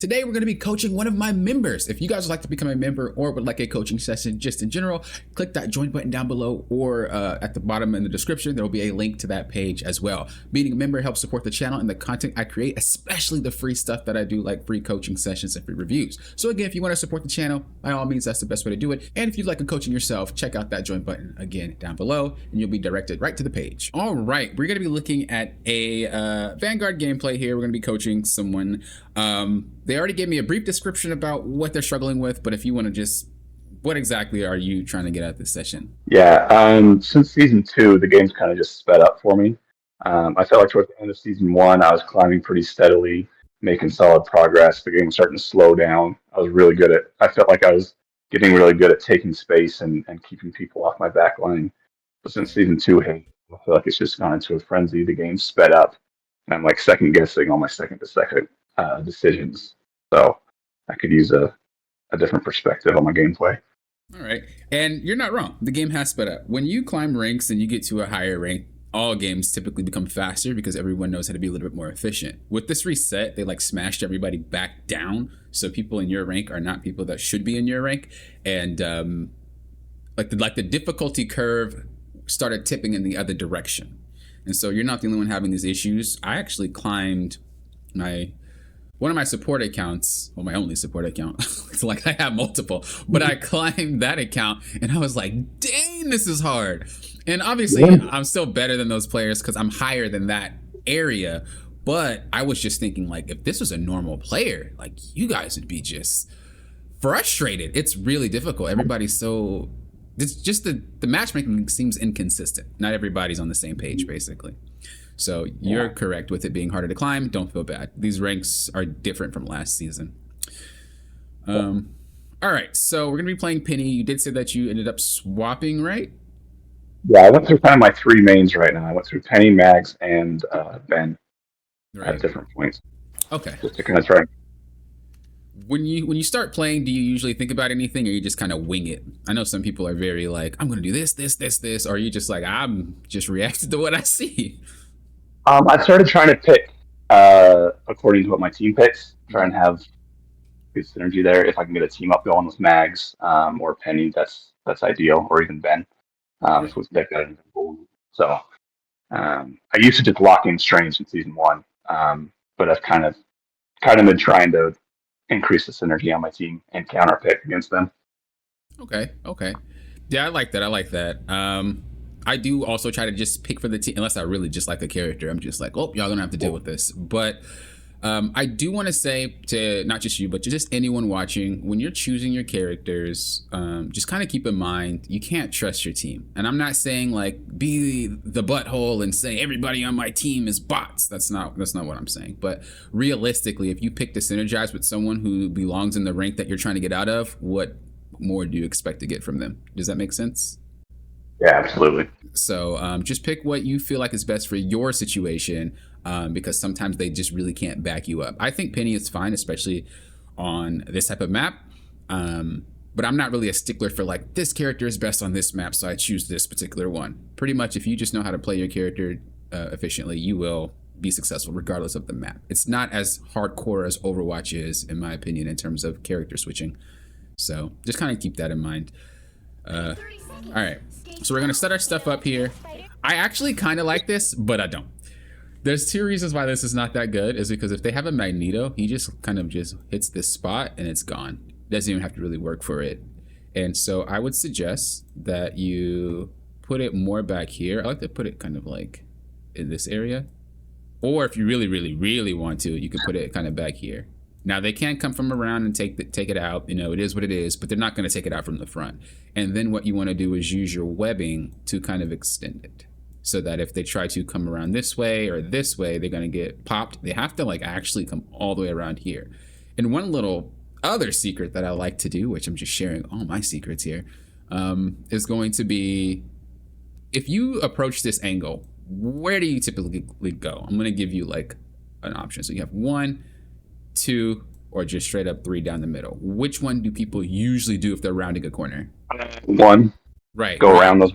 Today, we're going to be coaching one of my members. If you guys would like to become a member or would like a coaching session just in general, click that join button down below or at the bottom in the description. There will be a link to that page as well. Being a member helps support the channel and the content I create, especially the free stuff that I do, like free coaching sessions and free reviews. So again, if you want to support the channel, by all means, that's the best way to do it. And if you'd like a coaching yourself, check out that join button again down below and you'll be directed right to the page. All right, we're going to be looking at a Vanguard gameplay here. We're going to be coaching someone. They already gave me a brief description about what they're struggling with, but if you want to just, what exactly are you trying to get out of this session? Yeah, since season 2, the game's kind of just sped up for me. I felt like towards the end of season 1, I was climbing pretty steadily, making solid progress. The game was starting to slow down. I felt like I was getting really good at taking space and keeping people off my back line. But since season 2, hey, I feel like it's just gone into a frenzy. The game's sped up, and I'm like second guessing all my second to second decisions. So I could use a different perspective on my gameplay. All right. And you're not wrong. The game has sped up. When you climb ranks and you get to a higher rank, all games typically become faster because everyone knows how to be a little bit more efficient. With this reset, they like smashed everybody back down. So people in your rank are not people that should be in your rank. And like the difficulty curve started tipping in the other direction. And so you're not the only one having these issues. I actually climbed one of my support accounts, well, my only support account. It's like I have multiple, but I climbed that account and I was like, dang, this is hard. And obviously I'm still better than those players because I'm higher than that area. But I was just thinking, like, if this was a normal player, like, you guys would be just frustrated. It's really difficult. Everybody's so, it's just the matchmaking seems inconsistent. Not everybody's on the same page, basically. So you're correct with it being harder to climb. Don't feel bad. These ranks are different from last season. All right, so we're going to be playing Penny. You did say that you ended up swapping, right? Yeah, I went through kind of my three mains right now. I went through Penny, Mags, and Ben at different points. Okay. Just to kind of try. When you start playing, do you usually think about anything, or you just kind of wing it? I know some people are very like, I'm going to do this, or are you just like, I'm just reacting to what I see? I started trying to pick according to what my team picks. Try and have good synergy there. If I can get a team up going with Mags or Penny, that's ideal. Or even Ben. If we pick that. So I used to just lock in strains in season 1, but I've kind of been trying to increase the synergy on my team and counter pick against them. Okay. Yeah, I like that. I do also try to just pick for the team, unless I really just like a character. I'm just like, oh, y'all gonna have to deal with this. But I do want to say to not just you, but to just anyone watching, when you're choosing your characters, just kind of keep in mind, you can't trust your team. And I'm not saying like be the butthole and say everybody on my team is bots. That's not what I'm saying. But realistically, if you pick to synergize with someone who belongs in the rank that you're trying to get out of, what more do you expect to get from them? Does that make sense? Yeah, absolutely. So just pick what you feel like is best for your situation, because sometimes they just really can't back you up. I think Penny is fine, especially on this type of map. But I'm not really a stickler for like, this character is best on this map, so I choose this particular one. Pretty much if you just know how to play your character efficiently, you will be successful regardless of the map. It's not as hardcore as Overwatch is, in my opinion, in terms of character switching. So just kind of keep that in mind. All right. So we're going to set our stuff up here. I actually kind of like this, but I don't. There's 2 reasons why this is not that good, is because if they have a Magneto, he just kind of just hits this spot and it's gone. Doesn't even have to really work for it. And so I would suggest that you put it more back here. I like to put it kind of like in this area. Or if you really, really, really want to, you can put it kind of back here. Now, they can come from around and take it out. You know, it is what it is, but they're not going to take it out from the front. And then what you want to do is use your webbing to kind of extend it, so that if they try to come around this way or this way, they're going to get popped. They have to like actually come all the way around here. And one little other secret that I like to do, which I'm just sharing all my secrets here, is going to be, if you approach this angle, where do you typically go? I'm going to give you like an option. So you have 1, 2, or just straight up 3 down the middle. Which one do people usually do if they're rounding a corner? 1. Right. Go around those.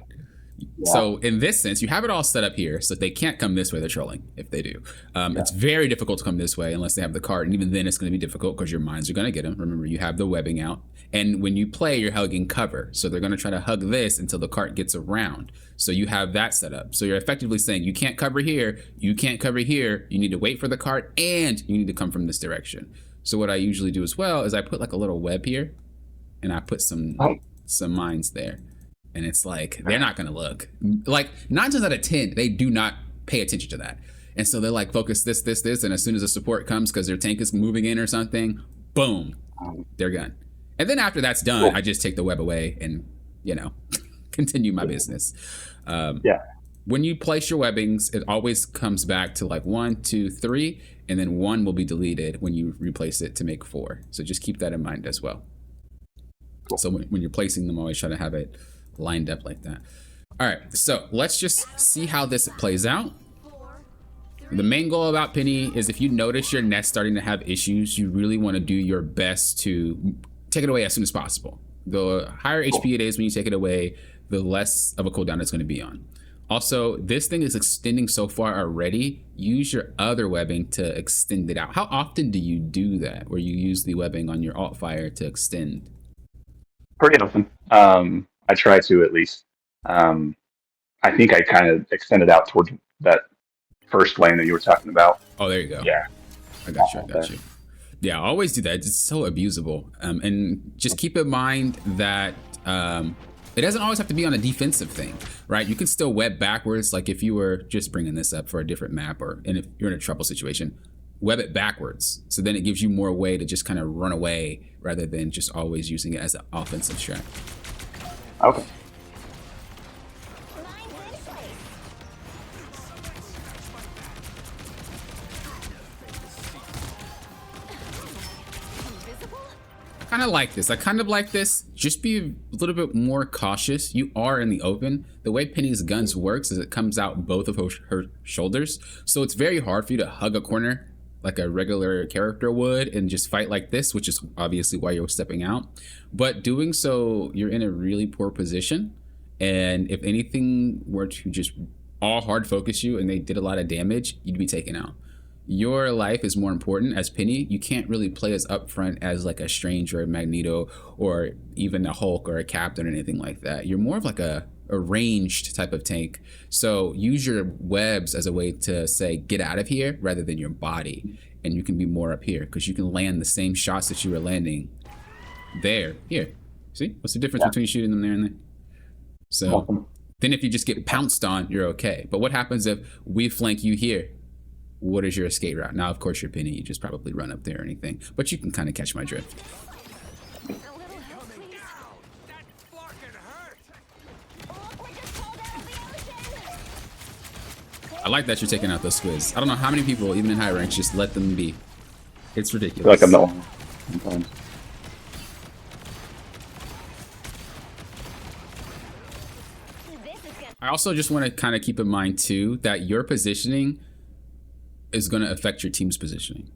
Yeah. So in this sense, you have it all set up here so that they can't come this way. They're trolling if they do. It's very difficult to come this way unless they have the cart. And even then it's going to be difficult because your mines are going to get them. Remember, you have the webbing out. And when you play, you're hugging cover. So they're going to try to hug this until the cart gets around. So you have that set up. So you're effectively saying you can't cover here. You can't cover here. You need to wait for the cart and you need to come from this direction. So what I usually do as well is I put like a little web here and I put some mines there. And it's like, they're not going to look. Like, 9 times out of 10, they do not pay attention to that. And so they're like, focus this. And as soon as the support comes because their tank is moving in or something, boom, they're gone. And then after that's done, I just take the web away and, continue my business. When you place your webbings, it always comes back to like 1, 2, 3, and then 1 will be deleted when you replace it to make 4. So just keep that in mind as well. So when you're placing them, always try to have it lined up like that. All right, so let's just see how this plays out. The main goal about Penny is if you notice your nest starting to have issues, you really want to do your best to take it away as soon as possible. The higher HP it is when you take it away, the less of a cooldown it's going to be on. Also, this thing is extending so far already. Use your other webbing to extend it out. How often do you do that, where you use the webbing on your alt fire to extend? Pretty often. I try to at least. I think I kind of extended out towards that first lane that you were talking about. Oh, there you go. Yeah. I got you. Yeah, I always do that. It's so abusable. And just keep in mind that it doesn't always have to be on a defensive thing, right? You can still web backwards. Like if you were just bringing this up for a different map, or if you're in a trouble situation, web it backwards. So then it gives you more way to just kind of run away rather than just always using it as an offensive strat. Okay. I kind of like this. Just be a little bit more cautious. You are in the open. The way Penny's guns works is it comes out both of her shoulders. So it's very hard for you to hug a corner like a regular character would and just fight like this, which is obviously why you're stepping out. But doing so, you're in a really poor position. And if anything were to just all hard focus you and they did a lot of damage, you'd be taken out. Your life is more important as Penny. You can't really play as upfront as like a Strange or a Magneto or even a Hulk or a Captain or anything like that. You're more of like a ranged type of tank. So use your webs as a way to say, get out of here rather than your body. And you can be more up here because you can land the same shots that you were landing there. Here. See? What's the difference between shooting them there and there? So then if you just get pounced on, you're okay. But what happens if we flank you here? What is your escape route? Now, of course, you're Penny. You just probably run up there or anything. But you can kind of catch my drift. I like that you're taking out those squids. I don't know how many people, even in high ranks, just let them be. It's ridiculous. I feel like I'm not sometimes. I also just want to kind of keep in mind, too, that your positioning is going to affect your team's positioning.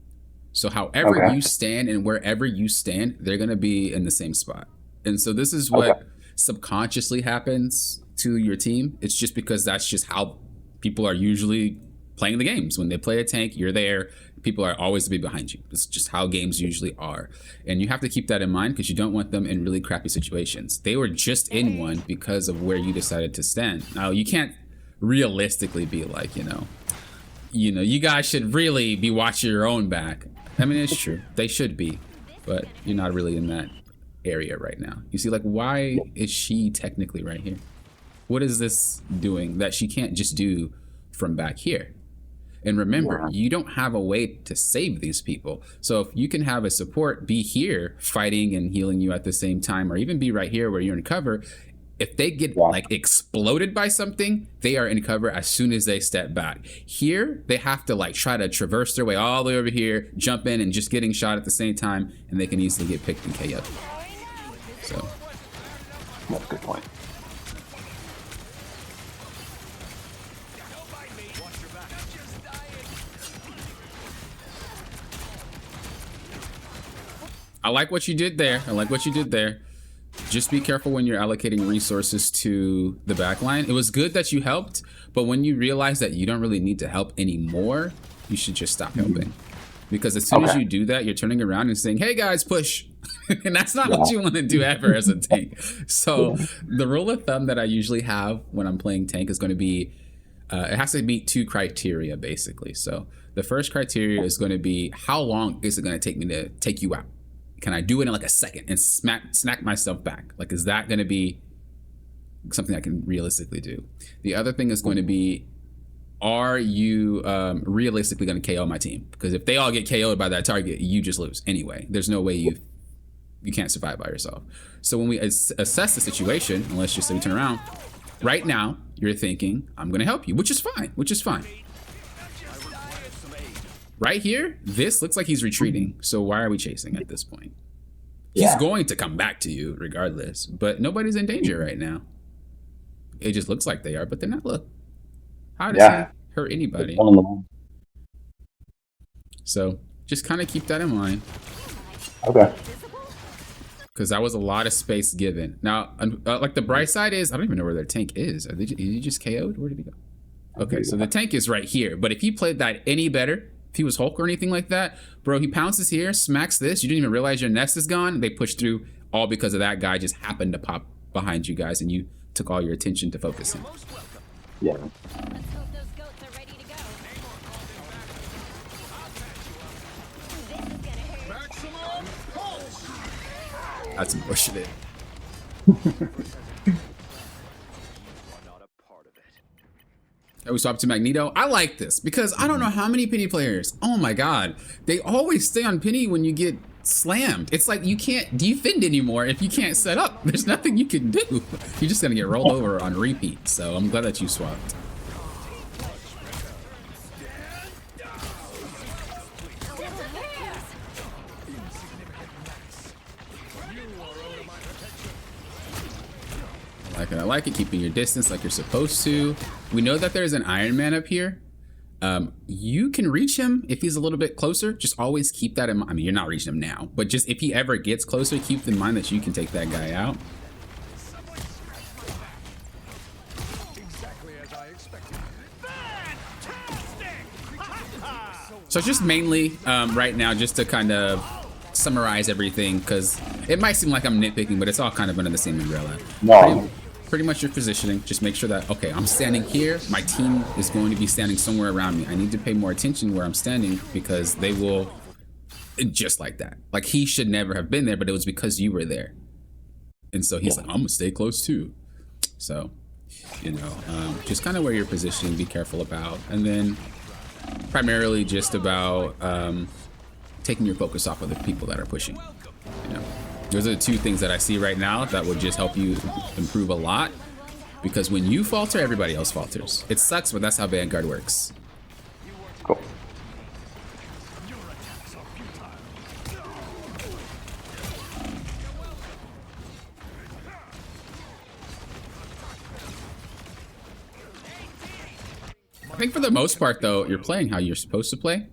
So however you stand and wherever you stand, they're going to be in the same spot. And so this is what subconsciously happens to your team. It's just because that's just how people are usually playing the games. When they play a tank, you're there. People are always to be behind you. It's just how games usually are. And you have to keep that in mind because you don't want them in really crappy situations. They were just in one because of where you decided to stand. Now, you can't realistically be like, you guys should really be watching your own back. I mean, it's true. They should be, but you're not really in that area right now. You see, like, why is she technically right here? What is this doing that she can't just do from back here? And remember, you don't have a way to save these people. So if you can have a support be here fighting and healing you at the same time, or even be right here where you're in cover, if they get like exploded by something, they are in cover as soon as they step back. Here, they have to like try to traverse their way all the way over here, jump in and just getting shot at the same time, and they can easily get picked and KO'd. So that's a good point. I like what you did there. Just be careful when you're allocating resources to the backline. It was good that you helped, but when you realize that you don't really need to help anymore, you should just stop helping. Because as soon as you do that, you're turning around and saying, hey guys, push. And that's not what you want to do ever as a tank. So the rule of thumb that I usually have when I'm playing tank is going to be, it has to meet 2 criteria basically. So the first criteria is going to be, how long is it going to take me to take you out? Can I do it in like a second and snack myself back? Like, is that going to be something I can realistically do? The other thing is going to be, are you realistically going to KO my team? Because if they all get KO'd by that target, you just lose anyway. There's no way you can't survive by yourself. So when we assess the situation, and let's just say we turn around, right now you're thinking, I'm going to help you, which is fine. Right here, this looks like he's retreating. So why are we chasing at this point? He's going to come back to you regardless, but nobody's in danger right now. It just looks like they are, but they're not. Look, how does he hurt anybody? So just kind of keep that in mind. Okay. Because that was a lot of space given. Now, like the bright side is, I don't even know where their tank is. Are you just KO'd? Where did he go? Okay, so the tank is right here. But if he played that any better, if he was Hulk or anything like that, bro, he pounces here, smacks this. You didn't even realize your nest is gone. They pushed through all because of that guy just happened to pop behind you guys, and you took all your attention to focusing. Yeah. Let's hope those goats are ready to go. This is gonna hurt. That's bullshit. We swap to Magneto. I like this because I don't know how many Penny players, oh my god, they always stay on Penny when you get slammed. It's like you can't defend anymore if you can't set up. There's nothing you can do. You're just gonna get rolled over on repeat. So I'm glad that you swapped. I like it, keeping your distance like you're supposed to. We know that there's an Iron Man up here. You can reach him if he's a little bit closer. Just always keep that in mind. I mean, you're not reaching him now, but just if he ever gets closer, keep in mind that you can take that guy out. So it's just mainly right now, just to kind of summarize everything, because it might seem like I'm nitpicking, but it's all kind of under the same umbrella. No. Pretty much your positioning. Just make sure that, okay, I'm standing here. My team is going to be standing somewhere around me. I need to pay more attention where I'm standing because they will, just like that. Like, he should never have been there, but it was because you were there. And so he's like, I'm gonna stay close too. So, you know, just kind of where you're positioning, be careful about. And then primarily just about taking your focus off of the people that are pushing, you know. Those are the 2 things that I see right now that would just help you improve a lot, because when you falter, everybody else falters. It sucks, but that's how Vanguard works. Cool. I think for the most part, though, you're playing how you're supposed to play.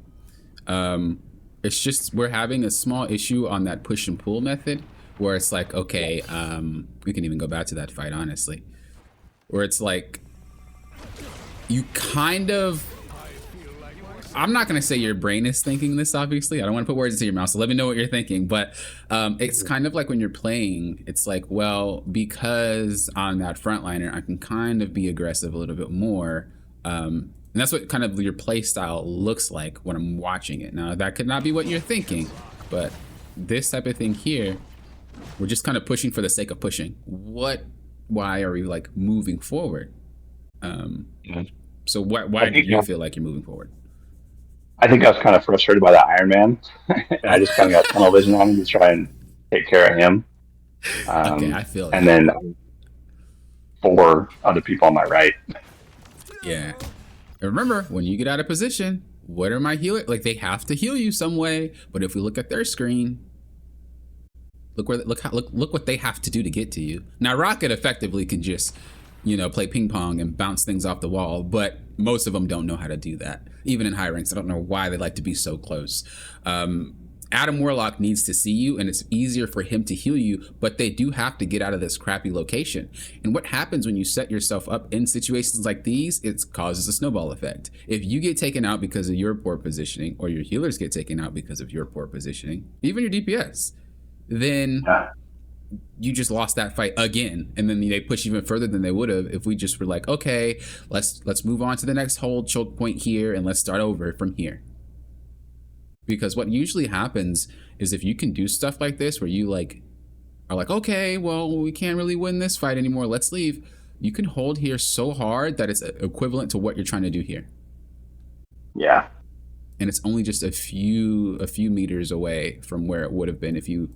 It's just we're having a small issue on that push and pull method, where it's like, okay, we can even go back to that fight, honestly, where it's like you kind of, I'm not going to say your brain is thinking this, obviously. I don't want to put words into your mouth, so let me know what you're thinking. But it's kind of like when you're playing, it's like, well, because on that frontliner, I can kind of be aggressive a little bit more. And that's what kind of your play style looks like when I'm watching it. Now, that could not be what you're thinking, but this type of thing here, we're just kind of pushing for the sake of pushing. Why are we like moving forward? So why do you feel like you're moving forward? I think I was kind of frustrated by the Iron Man. And I just kind of got tunnel vision on him to try and take care of him. Okay, I feel that. And then 4 other people on my right. Yeah. And remember, when you get out of position, what are my healers? Like, they have to heal you some way. But if we look at their screen, look what they have to do to get to you. Now, Rocket effectively can just, you know, play ping pong and bounce things off the wall, but most of them don't know how to do that. Even in high ranks, I don't know why they like to be so close. And Adam Warlock needs to see you, and it's easier for him to heal you, but they do have to get out of this crappy location. And what happens when you set yourself up in situations like these, it causes a snowball effect. If you get taken out because of your poor positioning, or your healers get taken out because of your poor positioning, even your DPS, then you just lost that fight again, and then they push even further than they would have if we just were like, okay, let's move on to the next hold choke point here, and let's start over from here. Because what usually happens is if you can do stuff like this where you like are like, okay, well, we can't really win this fight anymore, let's leave, you can hold here so hard that it's equivalent to what you're trying to do here. Yeah. And it's only just a few meters away from where it would have been if you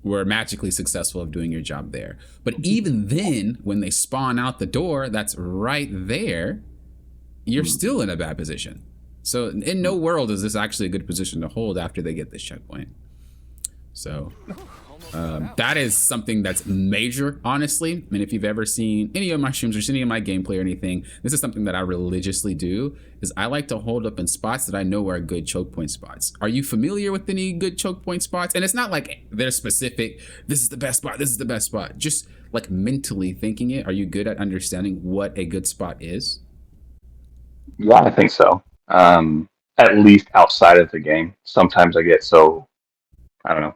were magically successful of doing your job there. But even then, when they spawn out the door that's right there, you're still in a bad position. So in no world is this actually a good position to hold after they get this checkpoint. So that is something that's major, honestly. I mean, if you've ever seen any of my streams or seen any of my gameplay or anything, this is something that I religiously do, is I like to hold up in spots that I know are good choke point spots. Are you familiar with any good choke point spots? And it's not like they're specific, this is the best spot, this is the best spot. Just like mentally thinking it, are you good at understanding what a good spot is? Yeah, I think so. At least outside of the game. Sometimes I get so, I don't know,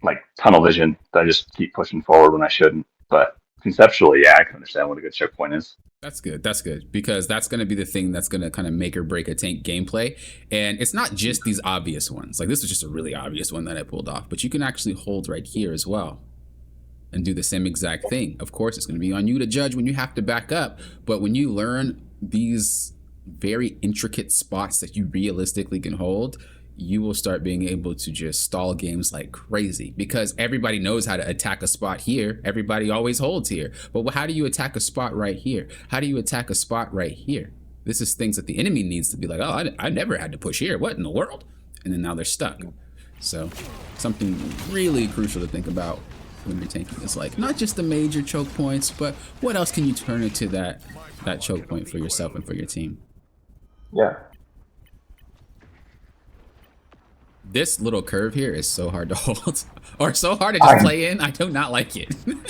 like tunnel vision that I just keep pushing forward when I shouldn't. But conceptually, yeah, I can understand what a good choke point is. That's good. That's good, because that's going to be the thing that's going to kind of make or break a tank gameplay. And it's not just these obvious ones. Like this was just a really obvious one that I pulled off, but you can actually hold right here as well and do the same exact thing. Of course, it's going to be on you to judge when you have to back up. But when you learn these very intricate spots that you realistically can hold, you will start being able to just stall games like crazy, because everybody knows how to attack a spot here. Everybody always holds here. But how do you attack a spot right here? How do you attack a spot right here? This is things that the enemy needs to be like, oh, I never had to push here. What in the world? And then now they're stuck. So something really crucial to think about when you're tanking is like not just the major choke points, but what else can you turn into that choke point for yourself and for your team? Yeah. This little curve here is so hard to hold, or so hard to just play in. I do not like it. Yep.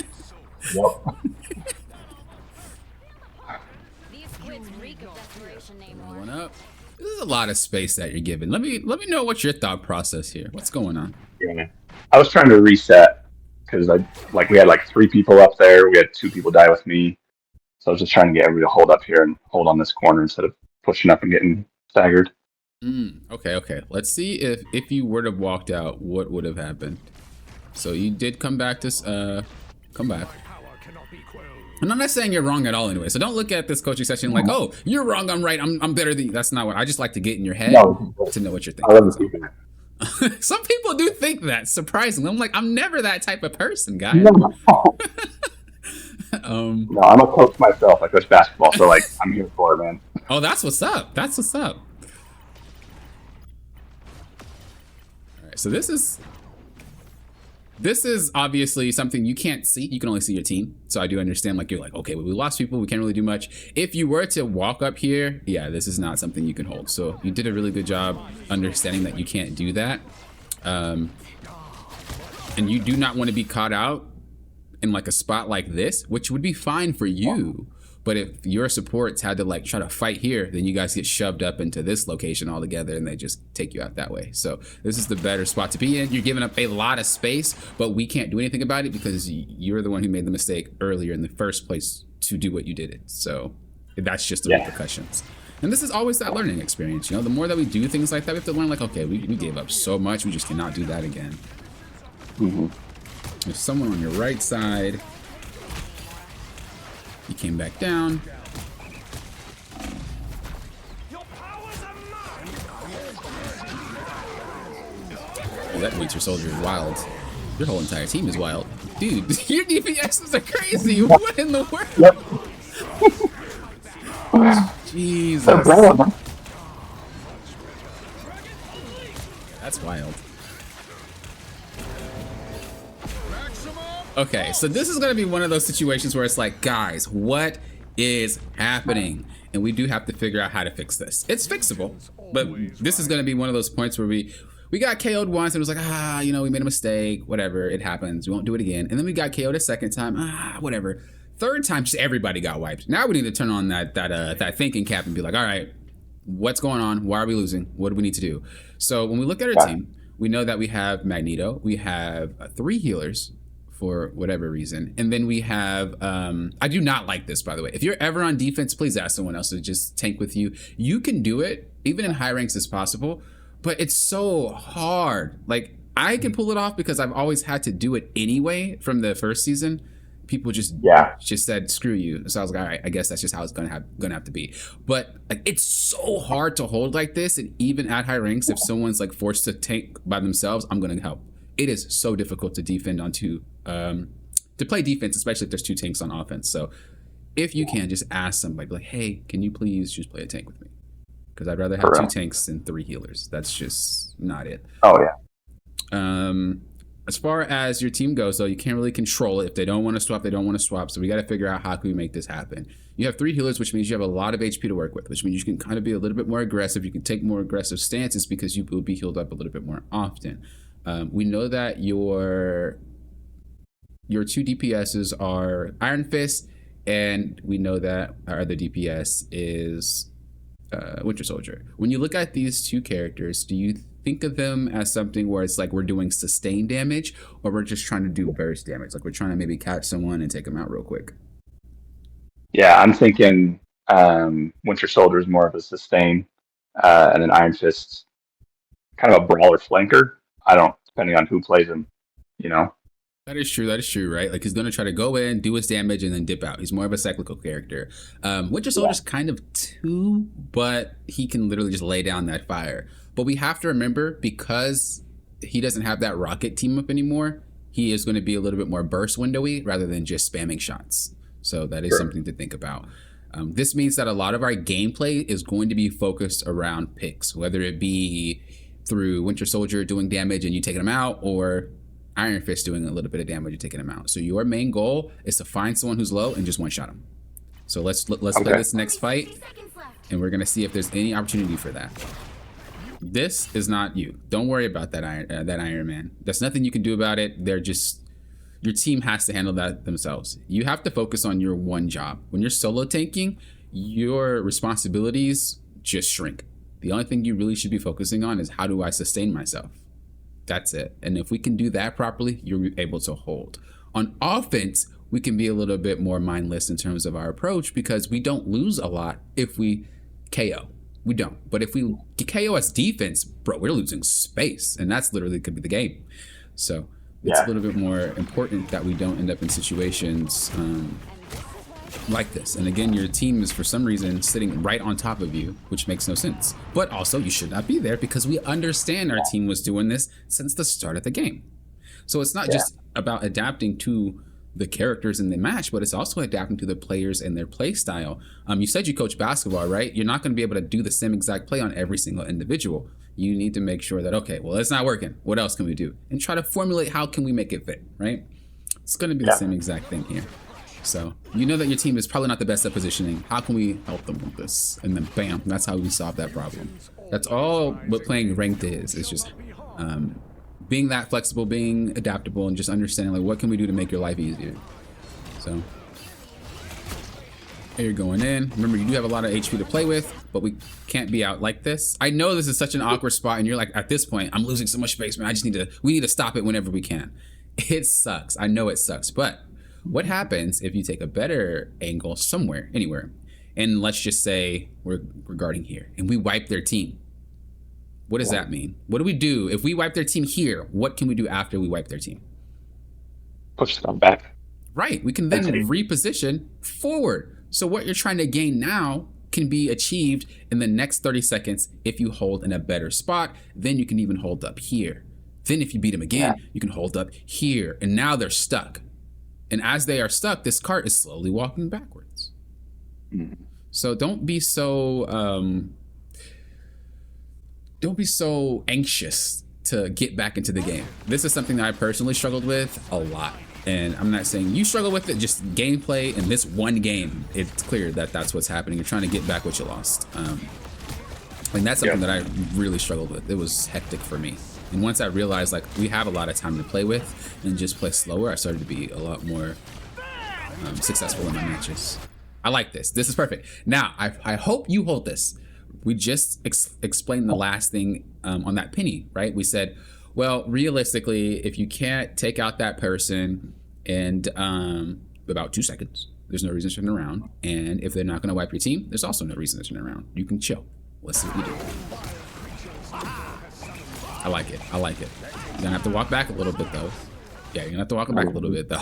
These squids reek of desperation anymore. One up. This is a lot of space that you're given. Let me know what's your thought process here. What's going on? Yeah. I was trying to reset because we had like 3 people up there. We had 2 people die with me. So I was just trying to get everybody to hold up here and hold on this corner instead of pushing up and getting staggered. Okay. Let's see if you would have walked out, what would have happened. So you did come back to come back. And I'm not saying you're wrong at all anyway. So don't look at this coaching session like, oh, you're wrong, I'm right, I'm better than you. That's not what I just like to get in your head to know what you're thinking. I love the Some people do think that, surprisingly. I'm like, I'm never that type of person, guys. No, I'm a coach myself. I coach basketball, so like I'm here for it, man. Oh, that's what's up. That's what's up. All right, so this is obviously something you can't see. You can only see your team. So I do understand, like, you're like, okay, well, we lost people, we can't really do much. If you were to walk up here, yeah, this is not something you can hold. So you did a really good job understanding that you can't do that. And you do not want to be caught out in like a spot like this, which would be fine for you. But if your supports had to like try to fight here, then you guys get shoved up into this location altogether and they just take you out that way. So this is the better spot to be in. You're giving up a lot of space, but we can't do anything about it because you're the one who made the mistake earlier in the first place to do what you did it. So that's just the repercussions. And this is always that learning experience. You know, the more that we do things like that, we have to learn like, okay, we gave up so much, we just cannot do that again. There's someone on your right side. He came back down. Oh, that Winter Soldier is wild. Your whole entire team is wild. Dude, your DPSs are crazy. What in the world? Jesus. That's wild. Okay, so this is gonna be one of those situations where it's like, guys, what is happening? And we do have to figure out how to fix this. It's fixable, but this is gonna be one of those points where we we got KO'd once and it was like, we made a mistake, whatever, it happens, we won't do it again. And then we got KO'd a second time, whatever. Third time, just everybody got wiped. Now we need to turn on that thinking cap and be like, all right, what's going on? Why are we losing? What do we need to do? So when we look at our team, we know that we have Magneto, we have 3 healers for whatever reason, and then we have I do not like this, by the way. If you're ever on defense, please ask someone else to just tank with you. You can do it, even in high ranks as possible, but it's so hard. Like, I can pull it off because I've always had to do it anyway from the first season. People just said screw you, so I was like, all right, I guess that's just how it's gonna have to be. But like, it's so hard to hold like this, and even at high ranks, if someone's like forced to tank by themselves, I'm gonna help. It is so difficult to defend to play defense, especially if there's 2 tanks on offense. So if you can, just ask somebody like, hey, can you please just play a tank with me? Because I'd rather have 2 tanks than 3 healers. That's just not it. Oh yeah. As far as your team goes, though, you can't really control it. If they don't want to swap, they don't want to swap. So we got to figure out how can we make this happen. You have 3 healers, which means you have a lot of HP to work with, which means you can kind of be a little bit more aggressive. You can take more aggressive stances because you will be healed up a little bit more often. We know that your 2 DPSs are Iron Fist, and we know that our other DPS is Winter Soldier. When you look at these 2 characters, do you think of them as something where it's like we're doing sustained damage, or we're just trying to do burst damage? Like we're trying to maybe catch someone and take them out real quick? Yeah, I'm thinking Winter Soldier is more of a sustain, and then Iron Fist kind of a brawler flanker. Depending on who plays him, That is true, right? Like he's going to try to go in, do his damage, and then dip out. He's more of a cyclical character. Winter Soldier's kind of 2, but he can literally just lay down that fire. But we have to remember, because he doesn't have that rocket team up anymore, he is going to be a little bit more burst windowy rather than just spamming shots. So that is something to think about. This means that a lot of our gameplay is going to be focused around picks, whether it be through Winter Soldier doing damage and you taking him out, or Iron Fist doing a little bit of damage and taking him out. So your main goal is to find someone who's low and just one-shot him. So let's play this next fight, and we're going to see if there's any opportunity for that. This is not you. Don't worry about that Iron Man. There's nothing you can do about it. Your team has to handle that themselves. You have to focus on your one job. When you're solo tanking, your responsibilities just shrink. The only thing you really should be focusing on is how do I sustain myself? That's it. And if we can do that properly, you're able to hold. On offense, we can be a little bit more mindless in terms of our approach because we don't lose a lot if we KO. We don't. But if we KO as defense, bro, we're losing space. And that's literally could be the game. So it's a little bit more important that we don't end up in situations like this. And again, your team is for some reason sitting right on top of you, which makes no sense. But also you should not be there because we understand our team was doing this since the start of the game. So it's not just about adapting to the characters in the match, but it's also adapting to the players and their play style. You said you coach basketball, right? You're not going to be able to do the same exact play on every single individual. You need to make sure that, okay, well, it's not working. What else can we do? And try to formulate how can we make it fit, right? It's going to be the same exact thing here. So you know that your team is probably not the best at positioning. How can we help them with this? And then bam, that's how we solve that problem. That's all what playing ranked is. It's just being that flexible, being adaptable, and just understanding like what can we do to make your life easier. So here you're going in. Remember, you do have a lot of HP to play with, but we can't be out like this. I know this is such an awkward spot, and you're like, at this point, I'm losing so much space, man. We need to stop it whenever we can. It sucks. I know it sucks, but what happens if you take a better angle somewhere, anywhere, and let's just say we're guarding here, and we wipe their team? What does that mean? What do we do if we wipe their team here? What can we do after we wipe their team? Push them back. Right. We can then reposition forward. So what you're trying to gain now can be achieved in the next 30 seconds if you hold in a better spot. Then you can even hold up here. Then if you beat them again, you can hold up here. And now they're stuck. And as they are stuck, this cart is slowly walking backwards. So don't be so anxious to get back into the game. This is something that I personally struggled with a lot. And I'm not saying you struggle with it, just gameplay in this one game. It's clear that that's what's happening. You're trying to get back what you lost. And that's something that I really struggled with. It was hectic for me. And once I realized like we have a lot of time to play with and just play slower, I started to be a lot more successful in my matches. I like this. This is perfect. Now, I hope you hold this. We just explained the last thing on that penny, right? We said, well, realistically, if you can't take out that person in about 2 seconds, there's no reason to turn around. And if they're not going to wipe your team, there's also no reason to turn around. You can chill. Let's see what you do. I like it. I like it. You're going to have to walk back a little bit, though. Yeah, you're going to have to walk back a little bit, though.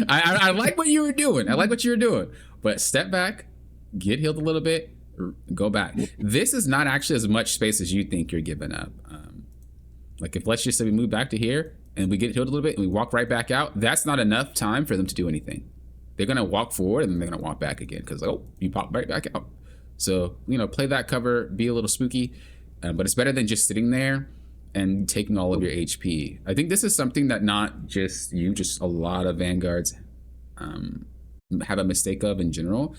I like what you were doing. I like what you were doing. But step back, get healed a little bit, go back. This is not actually as much space as you think you're giving up. Like if let's just say we move back to here and we get healed a little bit and we walk right back out, that's not enough time for them to do anything. They're going to walk forward and then they're going to walk back again because, oh, you pop right back out. So, you know, play that cover, be a little spooky, but it's better than just sitting there and taking all of your HP. I think this is something that not just you, just a lot of Vanguards have a mistake of in general.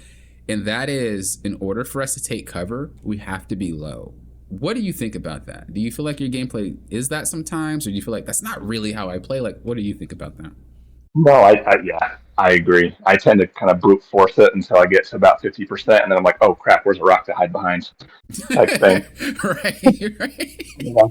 And that is, in order for us to take cover, we have to be low. What do you think about that? Do you feel like your gameplay is that sometimes, or do you feel like that's not really how I play? Like, what do you think about that? No, I agree. I tend to kind of brute force it until I get to about 50%, and then I'm like, oh crap, where's a rock to hide behind? Type thing. right. Yeah.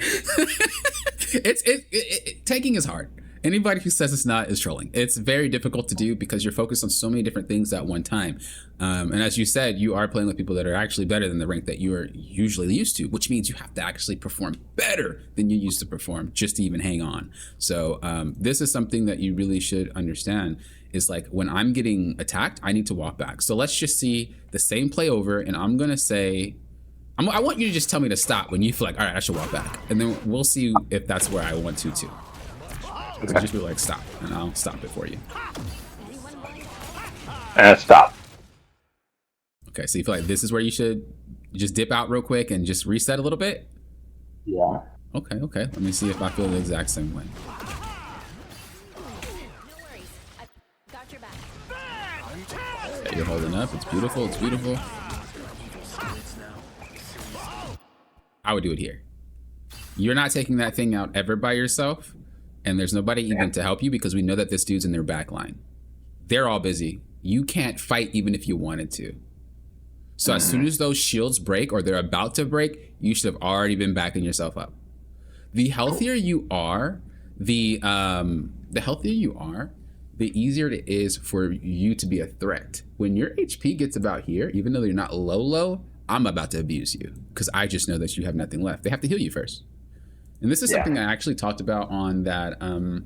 Taking is hard. Anybody who says it's not is trolling. It's very difficult to do because you're focused on so many different things at one time. And as you said, you are playing with people that are actually better than the rank that you are usually used to, which means you have to actually perform better than you used to perform just to even hang on. So this is something that you really should understand is like when I'm getting attacked, I need to walk back. So let's just see the same play over and I'm going to say, I want you to just tell me to stop when you feel like, all right, I should walk back. And then we'll see if that's where I want to too. So just be like, stop, and I'll stop it for you. And stop. Okay, so you feel like this is where you should just dip out real quick and just reset a little bit? Yeah. Okay. Let me see if I feel the exact same way. No worries. I got your back. Okay, you're holding up. It's beautiful. It's beautiful. I would do it here. You're not taking that thing out ever by yourself. And there's nobody even to help you because we know that this dude's in their back line. They're all busy. You can't fight even if you wanted to. So as soon as those shields break or they're about to break, you should have already been backing yourself up. The healthier you are, the easier it is for you to be a threat. When your HP gets about here, even though you're not low, I'm about to abuse you because I just know that you have nothing left. They have to heal you first. And this is something I actually talked about on that,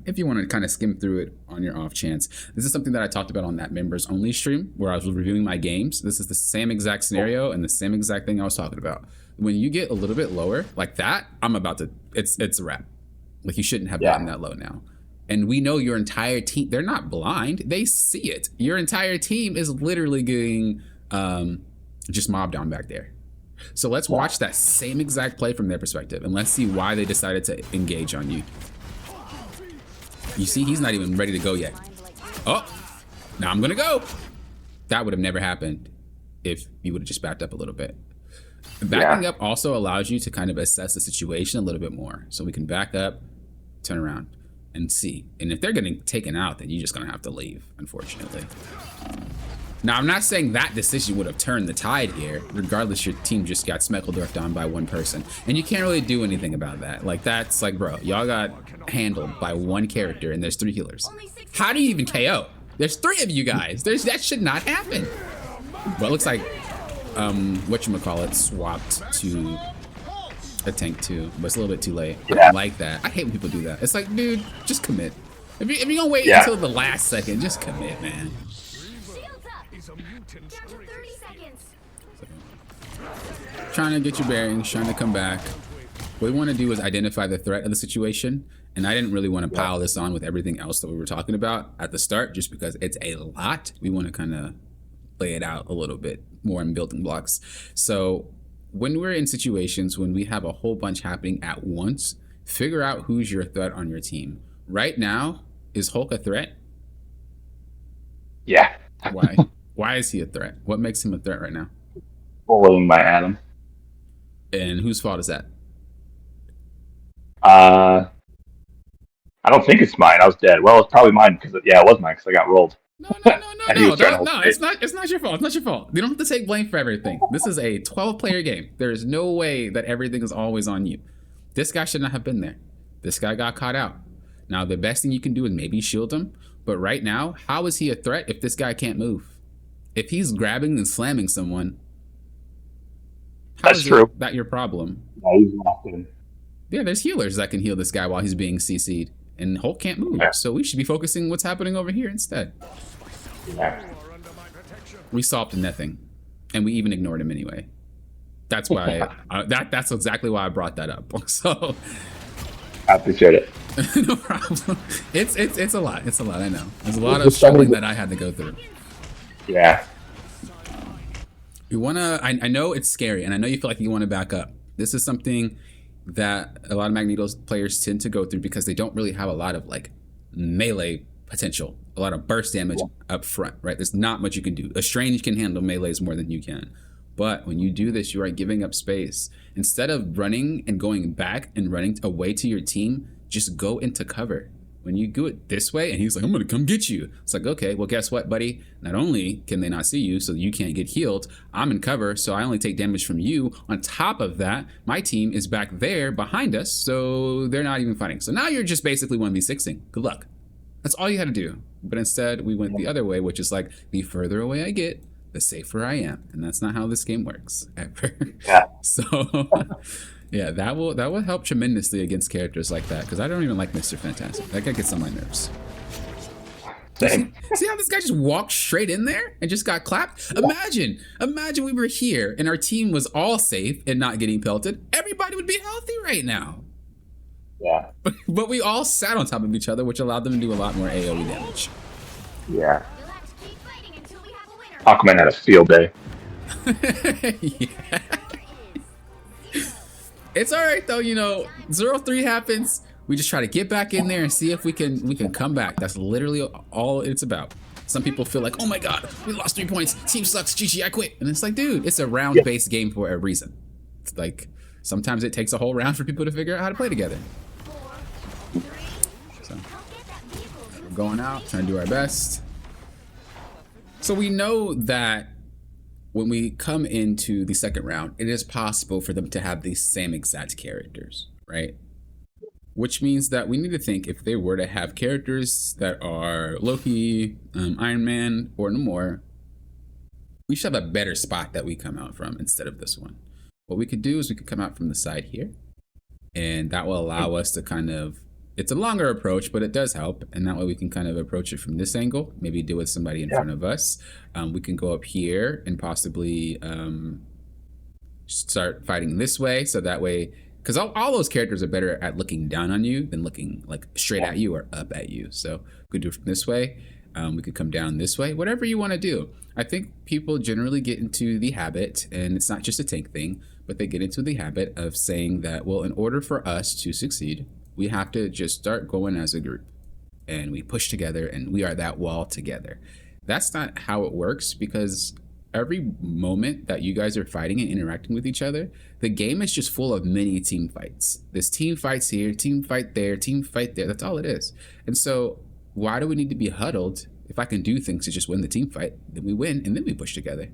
if you want to kind of skim through it on your off chance, this is something that I talked about on that members only stream where I was reviewing my games. This is the same exact scenario and the same exact thing I was talking about. When you get a little bit lower like that, I'm about to, it's a wrap. Like you shouldn't have gotten that low now. And we know your entire team, they're not blind, they see it. Your entire team is literally getting just mobbed down back there. So let's watch that same exact play from their perspective and let's see why they decided to engage on you. You see, he's not even ready to go yet. Oh, now I'm gonna go. That would have never happened if you would have just backed up a little bit. Backing up also allows you to kind of assess the situation a little bit more. So we can back up, turn around and see. And if they're getting taken out, then you're just gonna have to leave, unfortunately. Now, I'm not saying that decision would have turned the tide here. Regardless, your team just got Smeckledorfed on by one person. And you can't really do anything about that. Like, that's like, bro, y'all got handled by one character and there's 3 healers. How do you even KO? There's 3 of you guys. That should not happen. Well, it looks like, whatchamacallit swapped to a tank too. But it's a little bit too late. I don't like that. I hate when people do that. It's like, dude, just commit. If you're gonna wait until the last second, just commit, man. Down to 30 seconds. Trying to get your bearings, trying to come back. What we want to do is identify the threat of the situation. And I didn't really want to pile this on with everything else that we were talking about at the start, just because it's a lot. We want to kind of lay it out a little bit more in building blocks. So when we're in situations when we have a whole bunch happening at once, figure out who's your threat on your team. Right now, is Hulk a threat? Yeah. Why? Why is he a threat? What makes him a threat right now? Bullying my Adam. And whose fault is that? I don't think it's mine. I was dead. Well, it's probably mine because it was mine because I got rolled. And he was trying to hold space. It's not your fault. It's not your fault. You don't have to take blame for everything. This is a 12-player game. There is no way that everything is always on you. This guy should not have been there. This guy got caught out. Now, the best thing you can do is maybe shield him. But right now, how is he a threat if this guy can't move? If he's grabbing and slamming someone, That's true. That your problem? Yeah, he's locked in. Yeah, there's healers that can heal this guy while he's being CC'd. And Hulk can't move. Yeah. So we should be focusing what's happening over here instead. Yeah. We solved nothing. And we even ignored him anyway. That's why that's exactly why I brought that up. So I appreciate it. no problem. It's a lot. It's a lot, I know. There's a lot of struggling that I had to go through. Yeah. You wanna I know it's scary and I know you feel like you want to back up. This is something that a lot of Magneto's players tend to go through because they don't really have a lot of like melee potential, a lot of burst damage up front, right? There's not much you can do. A Strange can handle melees more than you can. But when you do this, you are giving up space. Instead of running and going back and running away to your team, just go into cover. When you do it this way, and he's like, I'm gonna come get you. It's like, okay, well, guess what, buddy? Not only can they not see you, so you can't get healed, I'm in cover, so I only take damage from you. On top of that, my team is back there behind us, so they're not even fighting. So now you're just basically 1v6ing. Good luck. That's all you had to do. But instead, we went the other way, which is like, the further away I get, the safer I am. And that's not how this game works, ever. Yeah. So... yeah, that will help tremendously against characters like that, because I don't even like Mr. Fantastic. That guy gets on my nerves. See how this guy just walked straight in there and just got clapped? Imagine we were here and our team was all safe and not getting pelted. Everybody would be healthy right now. Yeah. But we all sat on top of each other, which allowed them to do a lot more AoE damage. Yeah. You'll have to keep fighting until we have a winner. Aquaman had a field day. Yeah. It's all right though, 0-3 happens. We just try to get back in there and see if we can come back. That's literally all it's about. Some people feel like, oh my god, we lost 3 points. Team sucks. GG, I quit. And it's like, dude, it's a round-based game for a reason. It's like sometimes it takes a whole round for people to figure out how to play together. So we're going out, trying to do our best. So we know that when we come into the second round, it is possible for them to have the same exact characters, right? Which means that we need to think if they were to have characters that are Loki, Iron Man, or Namor, we should have a better spot that we come out from instead of this one. What we could do is we could come out from the side here, and that will allow us to kind of, it's a longer approach, but it does help. And that way we can kind of approach it from this angle, maybe deal with somebody in front of us. We can go up here and possibly start fighting this way. So that way, because all those characters are better at looking down on you than looking like straight at you or up at you. So we could do it from this way. We could come down this way, whatever you want to do. I think people generally get into the habit, and it's not just a tank thing, but they get into the habit of saying that, well, in order for us to succeed, we have to just start going as a group, and we push together and we are that wall together. That's not how it works, because every moment that you guys are fighting and interacting with each other, the game is just full of mini team fights. There's team fights here, team fight there, team fight there. That's all it is. And so why do we need to be huddled? If I can do things to just win the team fight, then we win and then we push together.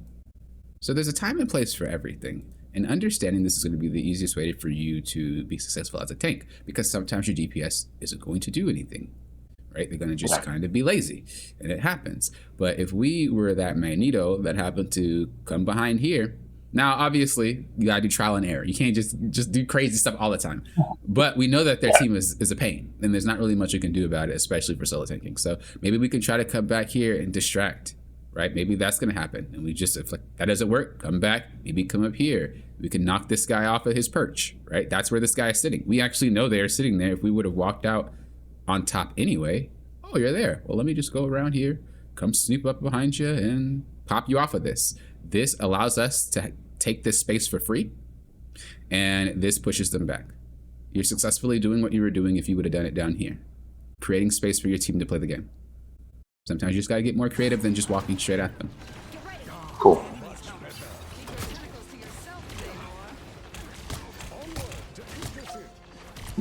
So there's a time and place for everything. And understanding this is going to be the easiest way for you to be successful as a tank, because sometimes your DPS isn't going to do anything, right? They're going to just kind of be lazy, and it happens. But if we were that Magneto that happened to come behind here, now obviously you got to do trial and error. You can't just do crazy stuff all the time. But we know that their team is a pain, and there's not really much you can do about it, especially for solo tanking. So maybe we can try to come back here and distract. Right? Maybe that's going to happen. And we just, if like that doesn't work, come back, maybe come up here. We can knock this guy off of his perch, right? That's where this guy is sitting. We actually know they are sitting there. If we would have walked out on top anyway, oh, you're there. Well, let me just go around here, come sneak up behind you and pop you off of this. This allows us to take this space for free, and this pushes them back. You're successfully doing what you were doing if you would have done it down here, creating space for your team to play the game. Sometimes you just gotta get more creative than just walking straight at them. Cool.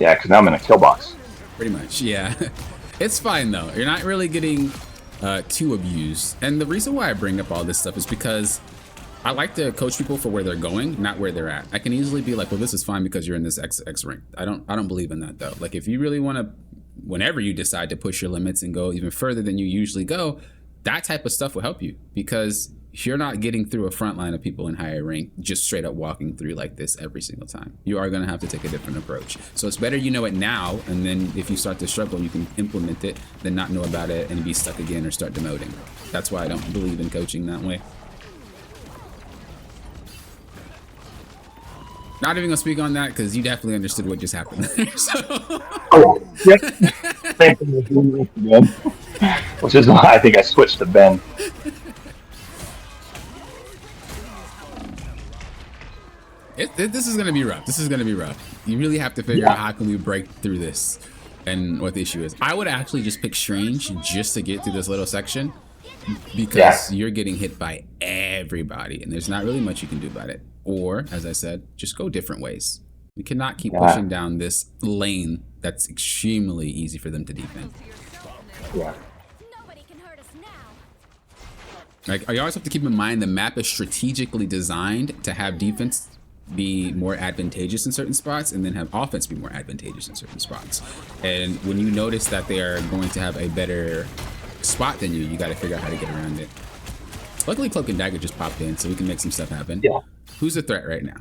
Yeah, because now I'm in a kill box. Pretty much, yeah. It's fine though. You're not really getting too abused. And the reason why I bring up all this stuff is because I like to coach people for where they're going, not where they're at. I can easily be like, well, this is fine because you're in this X rank. I don't believe in that though. Like if you really want to, whenever you decide to push your limits and go even further than you usually go, that type of stuff will help you, because you're not getting through a front line of people in higher rank just straight up walking through like this every single time. You are going to have to take a different approach. So it's better you know it now, and then if you start to struggle, you can implement it, than not know about it and be stuck again or start demoting. That's why I don't believe in coaching that way. Not even gonna speak on that because you definitely understood what just happened. So. Oh, yep. Same thing with you again. Which is why I think I switched to Ben. This is gonna be rough. This is gonna be rough. You really have to figure out how can we break through this and what the issue is. I would actually just pick Strange just to get through this little section, because you're getting hit by everybody and there's not really much you can do about it. Or, as I said, just go different ways. We cannot keep pushing down this lane that's extremely easy for them to defend. Yeah. Nobody can hurt us now. Like, you always have to keep in mind the map is strategically designed to have defense be more advantageous in certain spots and then have offense be more advantageous in certain spots. And when you notice that they are going to have a better spot than you, you got to figure out how to get around it. Luckily, Cloak and Dagger just popped in, so we can make some stuff happen. Yeah. Who's the threat right now?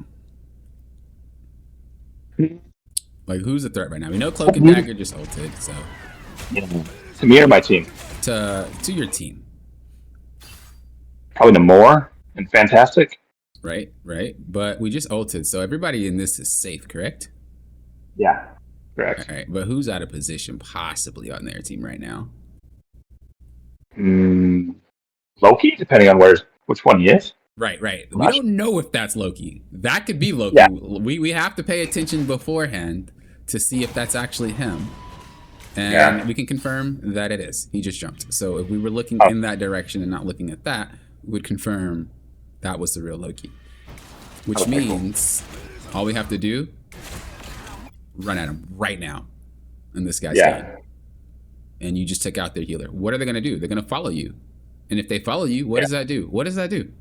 Like, who's the threat right now? We know Cloak and Dagger just ulted, so. Yeah. To me or my team? To your team. Probably Namor and Fantastic. Right. But we just ulted, so everybody in this is safe, correct? Yeah. Correct. All right, but who's out of position possibly on their team right now? Loki, depending on which one he is. Right. We don't know if that's Loki. That could be Loki. Yeah. We have to pay attention beforehand to see if that's actually him. And we can confirm that it is. He just jumped. So if we were looking in that direction and not looking at that, we would confirm that was the real Loki. Which means all we have to do, run at him right now. And this guy's dead. And you just take out their healer. What are they going to do? They're going to follow you. And if they follow you, what does that do? What does that do?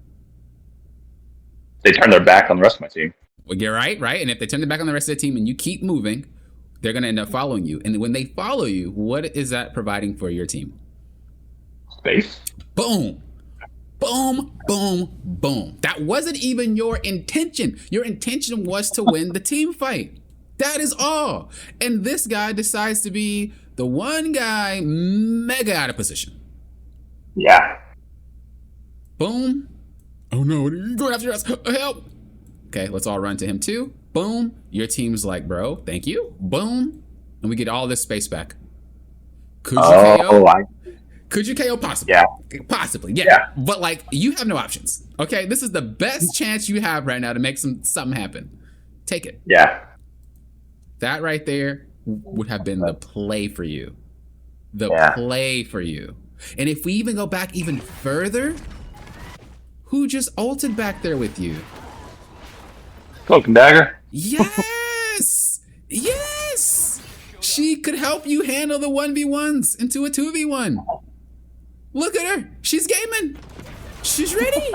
They turn their back on the rest of my team. Well, you're right. And if they turn their back on the rest of the team and you keep moving, they're going to end up following you. And when they follow you, what is that providing for your team? Space. Boom. That wasn't even your intention. Your intention was to win the team fight. That is all. And this guy decides to be the one guy mega out of position. Yeah. Boom. Oh no, you're going after us. Help. Okay, let's all run to him too. Boom. Your team's like, bro, thank you. Boom. And we get all this space back. Could you KO? Could you KO? Possibly. Yeah. Possibly. Yeah. But like, you have no options. Okay, this is the best chance you have right now to make something happen. Take it. Yeah. That right there would have been the play for you. Play for you. And if we even go back even further, who just ulted back there with you? Cloak and Dagger. Yes! She could help you handle the 1v1s into a 2v1. Look at her. She's gaming. She's ready.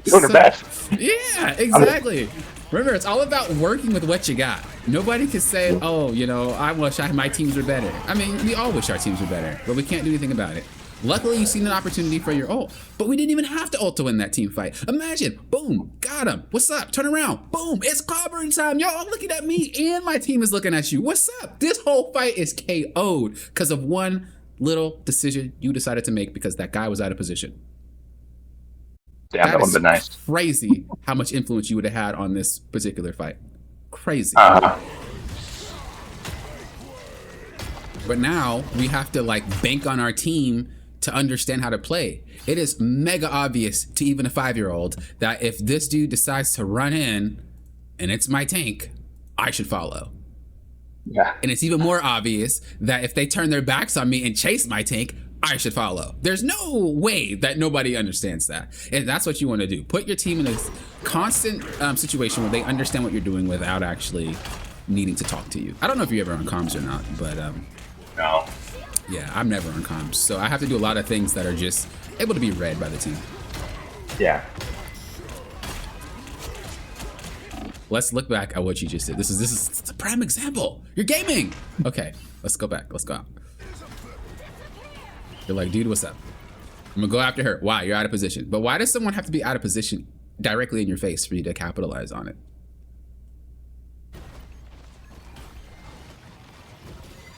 Doing her best. Yeah, exactly. Remember, it's all about working with what you got. Nobody can say, oh, I wish my teams were better. I mean, we all wish our teams were better, but we can't do anything about it. Luckily, you've seen an opportunity for your ult, but we didn't even have to ult to win that team fight. Imagine, boom, got him. What's up? Turn around. Boom, it's clobbering time. Y'all looking at me and my team is looking at you. What's up? This whole fight is KO'd because of one little decision you decided to make because that guy was out of position. Damn, that would've been nice. Crazy how much influence you would have had on this particular fight. Crazy. But now we have to bank on our team to understand how to play. It is mega obvious to even a 5-year-old that if this dude decides to run in and it's my tank, I should follow. Yeah. And it's even more obvious that if they turn their backs on me and chase my tank, I should follow. There's no way that nobody understands that. And that's what you want to do. Put your team in a constant situation where they understand what you're doing without actually needing to talk to you. I don't know if you're ever on comms or not, but No. yeah, I'm never on comms, so I have to do a lot of things that are just able to be read by the team. Yeah. Let's look back at what you just did. This is a prime example. You're gaming. Okay, let's go back. Let's go out. You're like, dude, what's up? I'm gonna go after her. Why? You're out of position. But why does someone have to be out of position directly in your face for you to capitalize on it?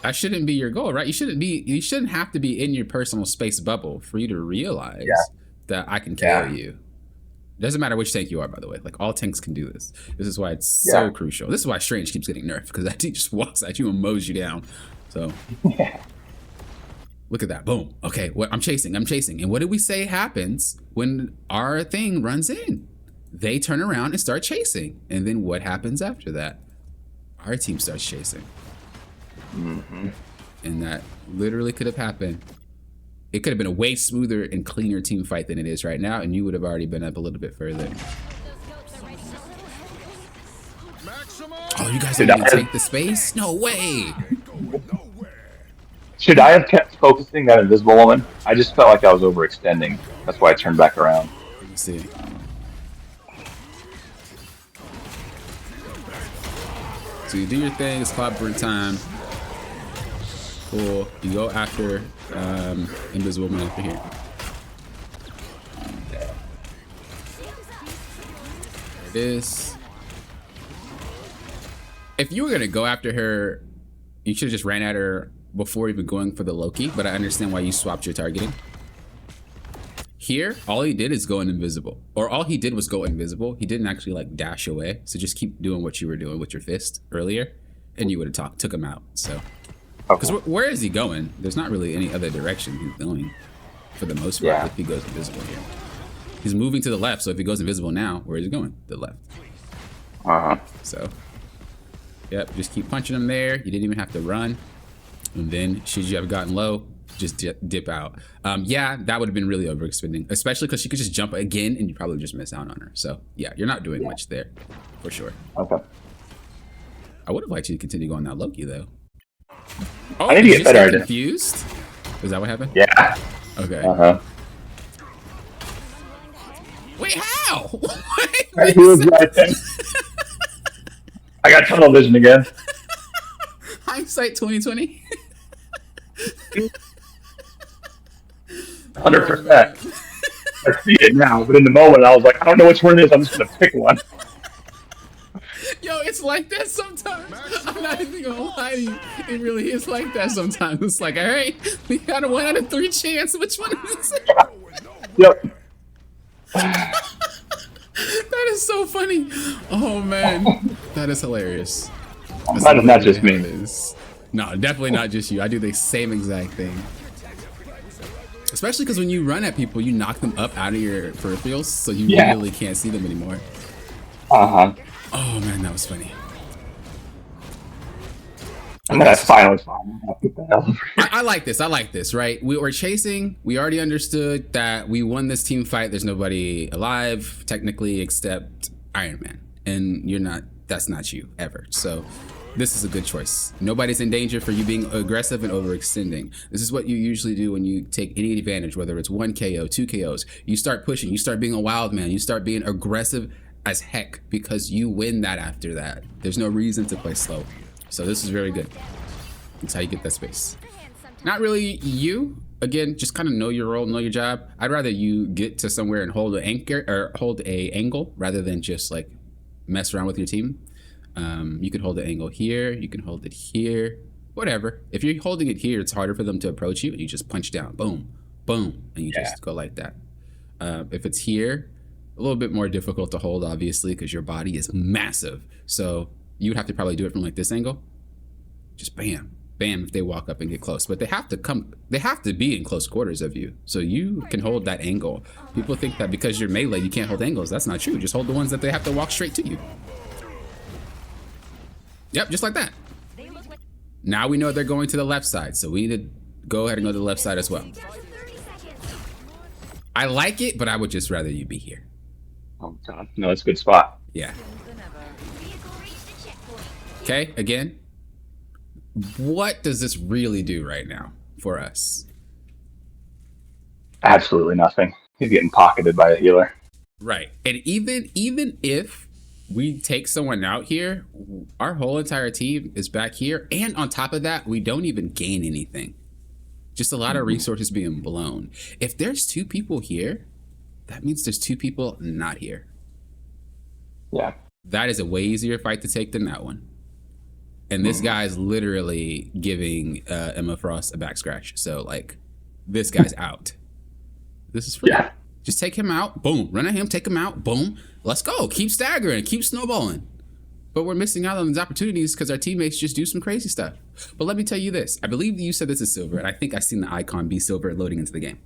That shouldn't be your goal, right? You shouldn't have to be in your personal space bubble for you to realize that I can KO you. Doesn't matter which tank you are, by the way. Like, all tanks can do this. This is why it's so crucial. This is why Strange keeps getting nerfed, because that tank just walks at you and mows you down. So, look at that. Boom. Okay, what I'm chasing. And what did we say happens when our thing runs in? They turn around and start chasing. And then what happens after that? Our team starts chasing. And that literally could have happened. It could have been a way smoother and cleaner team fight than it is right now, and you would have already been up a little bit further. Oh, you guys didn't even take the space? No way! Should I have kept focusing that invisible woman? I just felt like I was overextending. That's why I turned back around. Let me see. So you do your thing, it's clobbering time. Cool. You go after Invisible Woman after here. There it is. If you were gonna go after her, you should have just ran at her before even going for the Loki, but I understand why you swapped your targeting. Here, all he did is go invisible. Or all he did was go invisible. He didn't actually like dash away. So just keep doing what you were doing with your fist earlier, and you would have took him out. So. Because where is he going? There's not really any other direction he's going, for the most part, if he goes invisible here. He's moving to the left, so if he goes invisible now, where is he going? The left. So, yep, just keep punching him there. You didn't even have to run. And then, should you have gotten low, just dip out. Yeah, that would have been really overextending, especially because she could just jump again, and you probably just miss out on her. So, yeah, you're not doing much there, for sure. Okay. I would have liked you to continue going that Loki, though. Oh, I need to get better at it. Confused? Is that what happened? Yeah. Okay. Wait, how? He was right there. I got tunnel vision again. Hindsight 2020. 100%. I see it now, but in the moment I was like, I don't know which one it is. I'm just gonna pick one. Yo, it's like that sometimes. I'm not even gonna lie to you. It really is like that sometimes. It's like, all right, we got a 1 out of 3 chance. Which one is it? Yep. That is so funny. Oh man, that is hilarious. That is not just me. No, definitely not just you. I do the same exact thing. Especially because when you run at people, you knock them up out of your peripherals, so you really can't see them anymore. Oh man, that was funny. And then I finally found I like this. I like this, right? We were chasing. We already understood that we won this team fight. There's nobody alive, technically, except Iron Man. And you're not, that's not you, ever. So this is a good choice. Nobody's in danger for you being aggressive and overextending. This is what you usually do when you take any advantage, whether it's 1 KO, 2 KOs. You start pushing. You start being a wild man. You start being aggressive as heck because you win that after that. There's no reason to play slow. So this is very good. That's how you get that space. Not really you. Again, just kind of know your role, know your job. I'd rather you get to somewhere and hold an anchor or hold a angle rather than just like mess around with your team. You can hold the angle here. You can hold it here. Whatever. If you're holding it here, it's harder for them to approach you. And you just punch down. Boom, boom, and you just go like that. If it's here, a little bit more difficult to hold, obviously, because your body is massive. So you would have to probably do it from like this angle. Just bam, bam, if they walk up and get close. But they have to be in close quarters of you. So you can hold that angle. People think that because you're melee, you can't hold angles. That's not true. Just hold the ones that they have to walk straight to you. Yep, just like that. Now we know they're going to the left side. So we need to go ahead and go to the left side as well. I like it, but I would just rather you be here. Oh God, no, it's a good spot. Yeah. Okay, again, what does this really do right now for us? Absolutely nothing. He's getting pocketed by a healer. Right. And even if we take someone out here, our whole entire team is back here. And on top of that, we don't even gain anything. Just a lot of resources being blown. If there's 2 people here, that means there's 2 people not here. Yeah. That is a way easier fight to take than that one. And this guy is literally giving Emma Frost a back scratch. So, like, this guy's out. This is free. Yeah. Just take him out. Boom. Run at him. Take him out. Boom. Let's go. Keep staggering. Keep snowballing. But we're missing out on these opportunities because our teammates just do some crazy stuff. But let me tell you this. I believe you said this is silver, and I think I've seen the icon be silver loading into the game.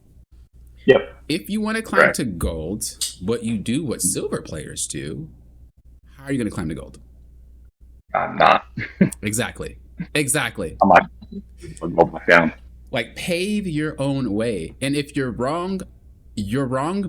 Yep. If you want to climb to gold, but you do what silver players do, how are you going to climb to gold? I'm not. Exactly. I'm not. I'll back down. Like, pave your own way. And if you're wrong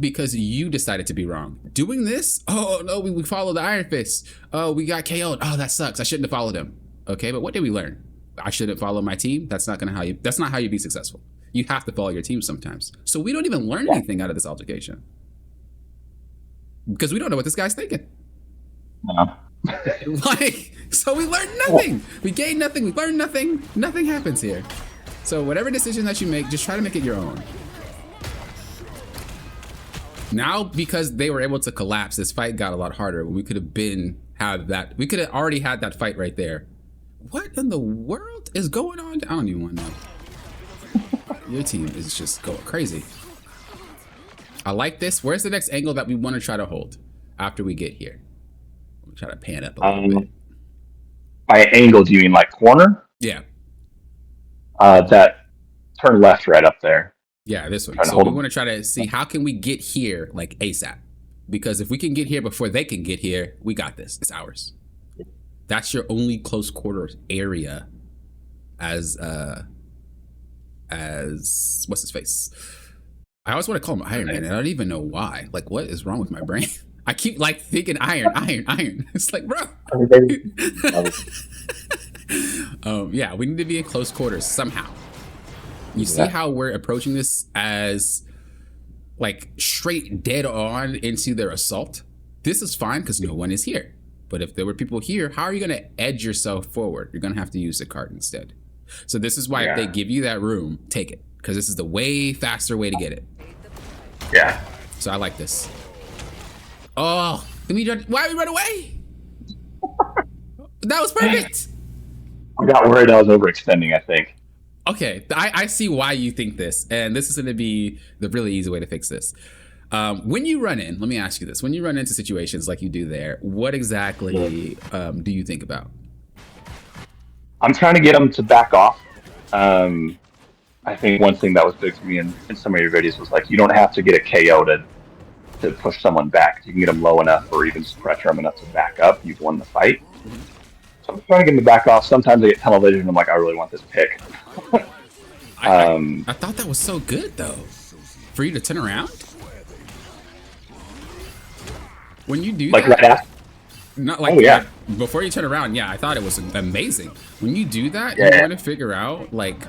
because you decided to be wrong. Doing this, oh no, we followed the Iron Fist. Oh, we got KO'd. Oh, that sucks. I shouldn't have followed him. Okay, but what did we learn? I shouldn't follow my team. That's not how you be successful. You have to follow your team sometimes. So we don't even learn anything out of this altercation. Because we don't know what this guy's thinking. No. So we learned nothing. We gained nothing. We learned nothing. Nothing happens here. So whatever decision that you make, just try to make it your own. Now, because they were able to collapse, this fight got a lot harder. We could have we could have already had that fight right there. What in the world is going on? I don't even want to know. Your team is just going crazy. I like this. Where's the next angle that we want to try to hold after we get here? We'll try to pan up a little bit. By angle, do you mean like corner? Yeah. That turn left right up there. Yeah, this one. So we want to try to see how can we get here like ASAP. Because if we can get here before they can get here, we got this. It's ours. That's your only close quarters area as what's his face? I always want to call him Iron Man, and I don't even know why. Like, what is wrong with my brain? I keep like thinking iron. It's like, bro. Yeah, we need to be in close quarters somehow. You see how we're approaching this as like straight dead on into their assault? This is fine because no one is here. But if there were people here, how are you going to edge yourself forward? You're going to have to use the cart instead. So this is why if they give you that room, take it. Because this is the way faster way to get it. Yeah. So I like this. Oh, why we run away? That was perfect. I got worried I was overextending, I think. Okay, I see why you think this, and this is going to be the really easy way to fix this. When you run in, let me ask you this. When you run into situations like you do there, what exactly do you think about? I'm trying to get them to back off. I think one thing that was big for me in some of your videos was like, you don't have to get a KO to push someone back. You can get them low enough or even pressure them enough to back up. You've won the fight. So I'm trying to get them to back off. Sometimes I get tunnel vision and I'm like, I really want this pick. I thought that was so good, though. For you to turn around? When you do like that? Right after? Not like yeah. Before you turn around, yeah, I thought it was amazing. When you do that, you want to figure out, like,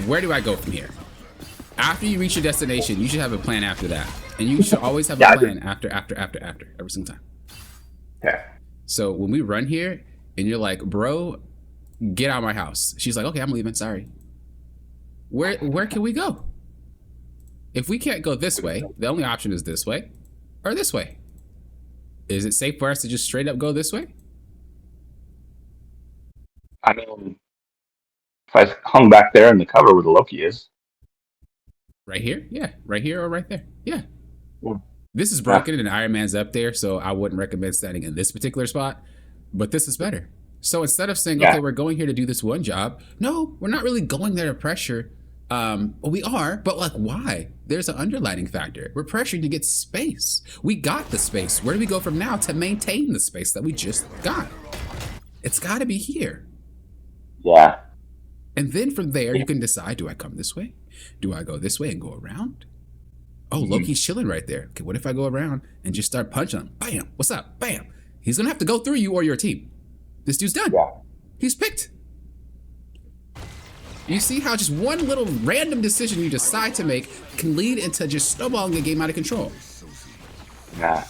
where do I go from here? After you reach your destination, you should have a plan after that. And you should always have a plan after, every single time. Yeah. So when we run here, and you're like, bro, get out of my house. She's like, okay, I'm leaving, sorry. Where can we go? If we can't go this way, the only option is this way or this way. Is it safe for us to just straight up go this way? I mean, if I hung back there in the cover where the Loki is. Right here? Yeah. Right here or right there? Yeah. Yeah. This is broken and Iron Man's up there, so I wouldn't recommend standing in this particular spot. But this is better. So instead of saying, okay, we're going here to do this one job. No, we're not really going there to pressure. We are, but like, why? There's an underlining factor. We're pressuring to get space. We got the space. Where do we go from now to maintain the space that we just got? It's got to be here. Yeah. And then from there, you can decide, do I come this way? Do I go this way and go around? Oh, Loki's chilling right there. Okay, what if I go around and just start punching him? Bam! What's up? Bam! He's going to have to go through you or your team. This dude's done. Yeah. He's picked. You see how just one little random decision you decide to make can lead into just snowballing a game out of control. Nah.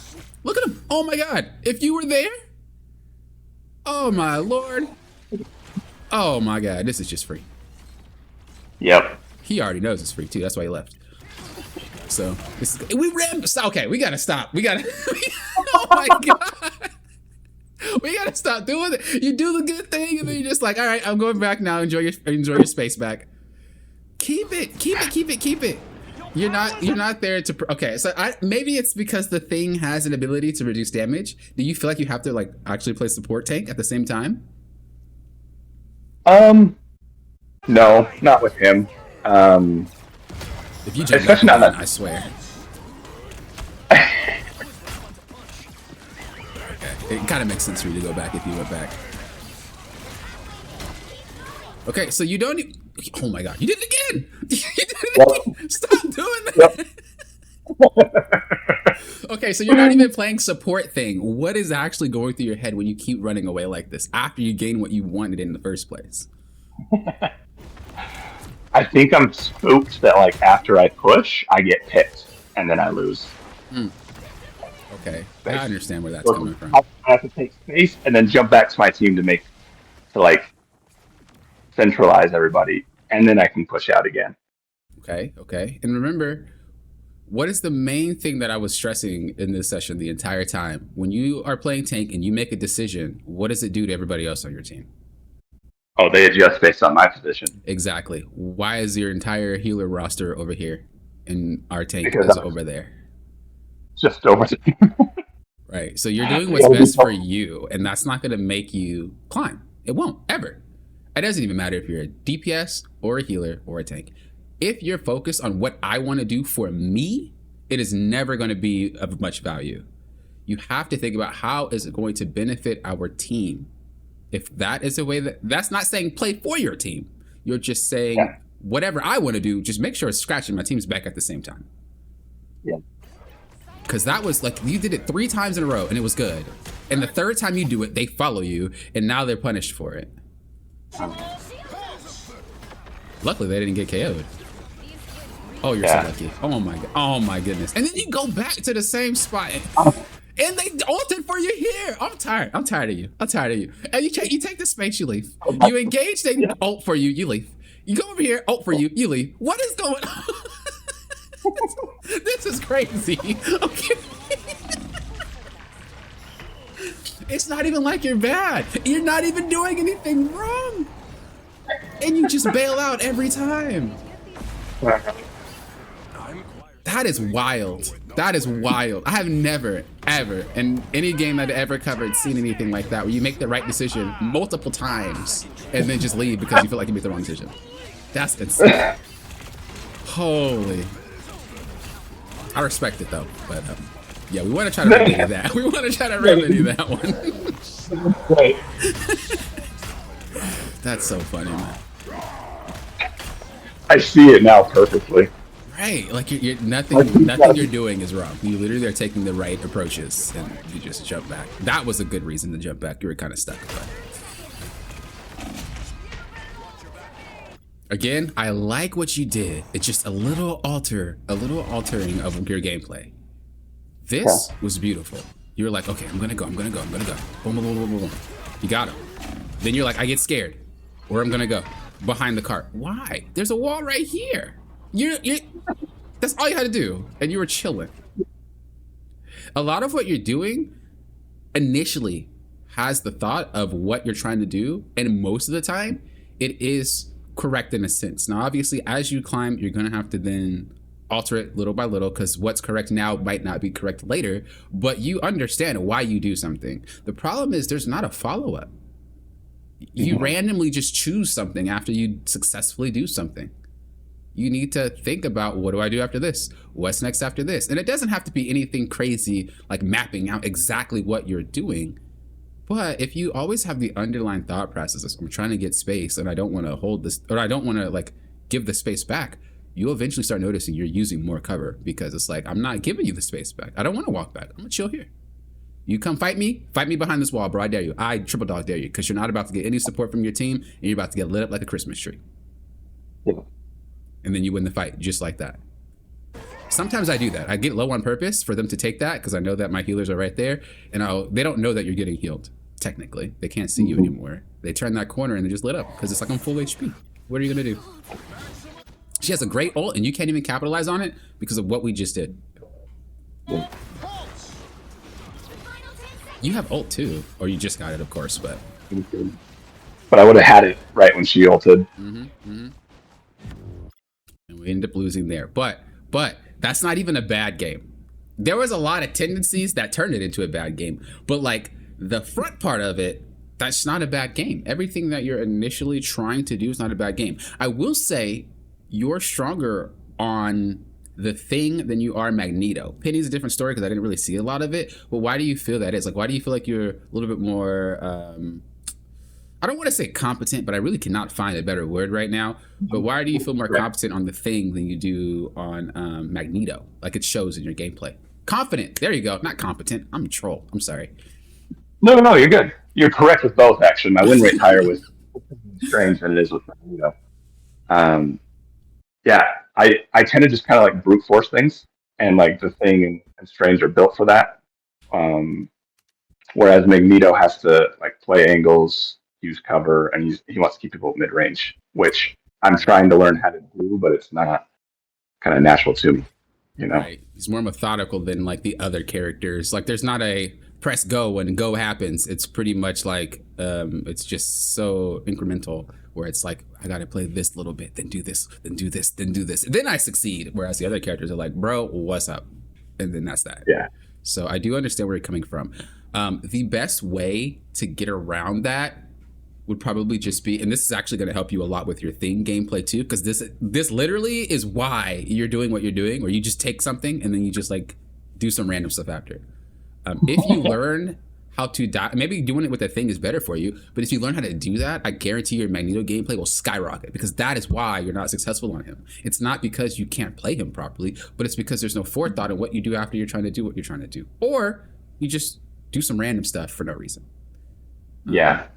Look at him. Oh my God. If you were there. Oh my Lord. Oh my God. This is just free. Yep. He already knows it's free too. That's why he left. So we ran. Okay, we gotta stop. We gotta. Oh my God. We gotta stop doing it. You do the good thing, and then you're just like, all right, I'm going back now. Enjoy your space back. Keep it. You're not there to. Okay, so maybe it's because the thing has an ability to reduce damage. Do you feel like you have to like actually play support tank at the same time? No, not with him. If you jump especially back, not that. I swear. It kind of makes sense for you to go back if you went back. Okay, so you don't. Oh my God, you did it again! You did it again! Stop doing that! Okay, so you're not even playing support thing. What is actually going through your head when you keep running away like this after you gain what you wanted in the first place? I think I'm spooked that like after I push, I get picked and then I lose. Okay, I understand where that's coming from. I have to take space and then jump back to my team to like centralize everybody, and then I can push out again. Okay. And remember, what is the main thing that I was stressing in this session the entire time? When you are playing tank and you make a decision, what does it do to everybody else on your team? Oh, they adjust based on my position. Exactly. Why is your entire healer roster over here and our tank Because is over there? Just over there. Right. So you're doing what's best for you, and that's not going to make you climb. It won't, ever. It doesn't even matter if you're a DPS or a healer or a tank. If you're focused on what I want to do for me, it is never going to be of much value. You have to think about how is it going to benefit our team. If that is a way that's not saying play for your team. You're just saying whatever I want to do, just make sure it's scratching my team's back at the same time. Yeah. Because that was like, you did it 3 times in a row and it was good. And the third time you do it, they follow you and now they're punished for it. Luckily, they didn't get KO'd. Oh, you're so lucky. Oh my goodness. And then you go back to the same spot. And they ulted for you here. I'm tired of you. And you take the space, you leave. You engage, they ult for you, you leave. You go over here, ult for you, you leave. What is going on? This is crazy. Okay. It's not even like you're bad. You're not even doing anything wrong. And you just bail out every time. That is wild. That is wild. I have never, ever, in any game I've ever covered, seen anything like that, where you make the right decision multiple times and then just leave because you feel like you made the wrong decision. That's insane. Holy. I respect it though, but yeah, we want to try to remedy that. We want to try to remedy that one. Right. That's so funny, man. I see it now perfectly. Right, like nothing you're doing is wrong. You literally are taking the right approaches, and you just jump back. That was a good reason to jump back. You were kind of stuck. But again, I like what you did. It's just a little altering of your gameplay. This was beautiful. You were like, okay, I'm gonna go. Boom, boom, boom, boom, boom. You got him. Then you're like, I get scared, or I'm gonna go behind the cart. Why? There's a wall right here. You're that's all you had to do, and you were chilling. A lot of what you're doing initially has the thought of what you're trying to do, and most of the time it is correct in a sense. Now obviously as you climb, you're gonna have to then alter it little by little, because what's correct now might not be correct later, but you understand why you do something. The problem is there's not a follow-up. You randomly just choose something after you successfully do something. You need to think about, what do I do after this? What's next after this? And it doesn't have to be anything crazy like mapping out exactly what you're doing. But if you always have the underlying thought process, I'm trying to get space and I don't want to hold this, or I don't want to like give the space back, you'll eventually start noticing you're using more cover, because it's like, I'm not giving you the space back. I don't want to walk back. I'm gonna chill here. You come fight me behind this wall, bro. I dare you. I triple dog dare you, because you're not about to get any support from your team, and you're about to get lit up like a Christmas tree. Yeah. And then you win the fight just like that. Sometimes I do that. I get low on purpose for them to take that, because I know that my healers are right there, and they don't know that you're getting healed. Technically, they can't see you anymore. They turn that corner and they just lit up because it's like I'm full HP. What are you gonna do? She has a great ult, and you can't even capitalize on it because of what we just did. You have ult too, or you just got it, of course, but I would have had it right when she ulted. And we ended up losing there. But that's not even a bad game. There was a lot of tendencies that turned it into a bad game, but like the front part of it, that's not a bad game. Everything that you're initially trying to do is not a bad game. I will say you're stronger on the Thing than you are Magneto. Penny's a different story because I didn't really see a lot of it, but why do you feel that is? Like, why do you feel like you're a little bit more, I don't want to say competent, but I really cannot find a better word right now, but why do you feel more competent on the Thing than you do on Magneto? Like it shows in your gameplay. Confident, there you go, not competent. I'm a troll, I'm sorry. No, you're good. You're correct with both, actually. My win rate higher with Strange than it is with Magneto. Yeah, I tend to just kind of like brute force things, and like the Thing and Strange are built for that. Whereas Magneto has to like play angles, use cover, and he wants to keep people at mid range, which I'm trying to learn how to do, but it's not kind of natural to me, you know? Right. He's more methodical than like the other characters. Like there's not a press go when go happens. It's pretty much like it's just so incremental, where it's like I gotta play this little bit, then do this, then do this, then do this, then I succeed. Whereas the other characters are like, bro, what's up? And then that's that. Yeah. So I do understand where you're coming from. The best way to get around that would probably just be, and this is actually going to help you a lot with your Thing gameplay too, because this literally is why you're doing what you're doing, where you just take something and then you just like do some random stuff after. If you learn how to die, maybe doing it with a Thing is better for you, but if you learn how to do that, I guarantee your Magneto gameplay will skyrocket, because that is why you're not successful on him. It's not because you can't play him properly, but it's because there's no forethought in what you do after you're trying to do what you're trying to do, or you just do some random stuff for no reason. Yeah.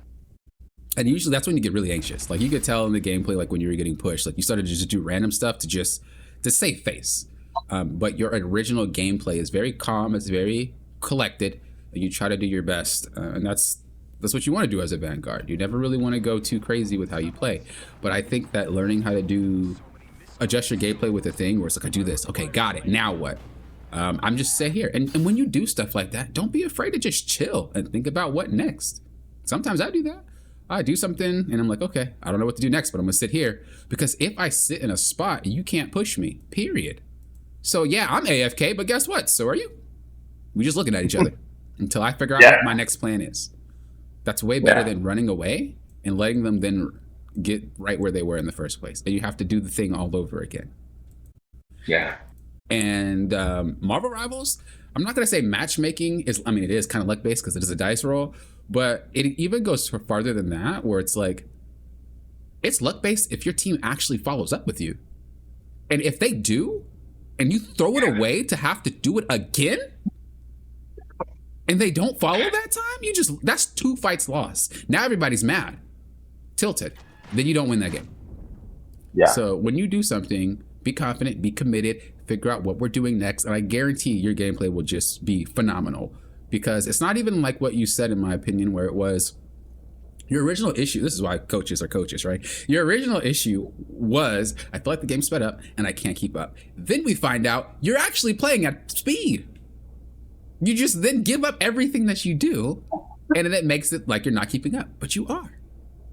And usually that's when you get really anxious. Like you could tell in the gameplay, like when you were getting pushed, like you started to just do random stuff to save face. But your original gameplay is very calm, it's very collected, and you try to do your best. And that's what you want to do as a Vanguard. You never really want to go too crazy with how you play. But I think that learning how to adjust your gameplay with a Thing where it's like, I do this, okay, got it, now what? I'm just sit here. And when you do stuff like that, don't be afraid to just chill and think about what next. Sometimes I do that. I do something and I'm like, okay, I don't know what to do next, but I'm gonna sit here, because if I sit in a spot, you can't push me, period. So yeah, I'm AFK, but guess what? So are you. We just looking at each other until I figure out what my next plan is. That's way better than running away and letting them then get right where they were in the first place. And you have to do the thing all over again. Yeah. And Marvel Rivals, I'm not gonna say matchmaking is, I mean, it is kind of luck based because it is a dice roll, but it even goes farther than that, where it's like, it's luck based if your team actually follows up with you. And if they do, and you throw it away to have to do it again, and they don't follow that time, that's 2 fights lost. Now everybody's mad, tilted. Then you don't win that game. Yeah. So when you do something, be confident, be committed, figure out what we're doing next, and I guarantee your gameplay will just be phenomenal. Because it's not even like what you said, in my opinion, where it was your original issue. This is why coaches are coaches, right? Your original issue was, I feel like the game sped up and I can't keep up. Then we find out you're actually playing at speed. You just then give up everything that you do, and then it makes it like you're not keeping up, but you are.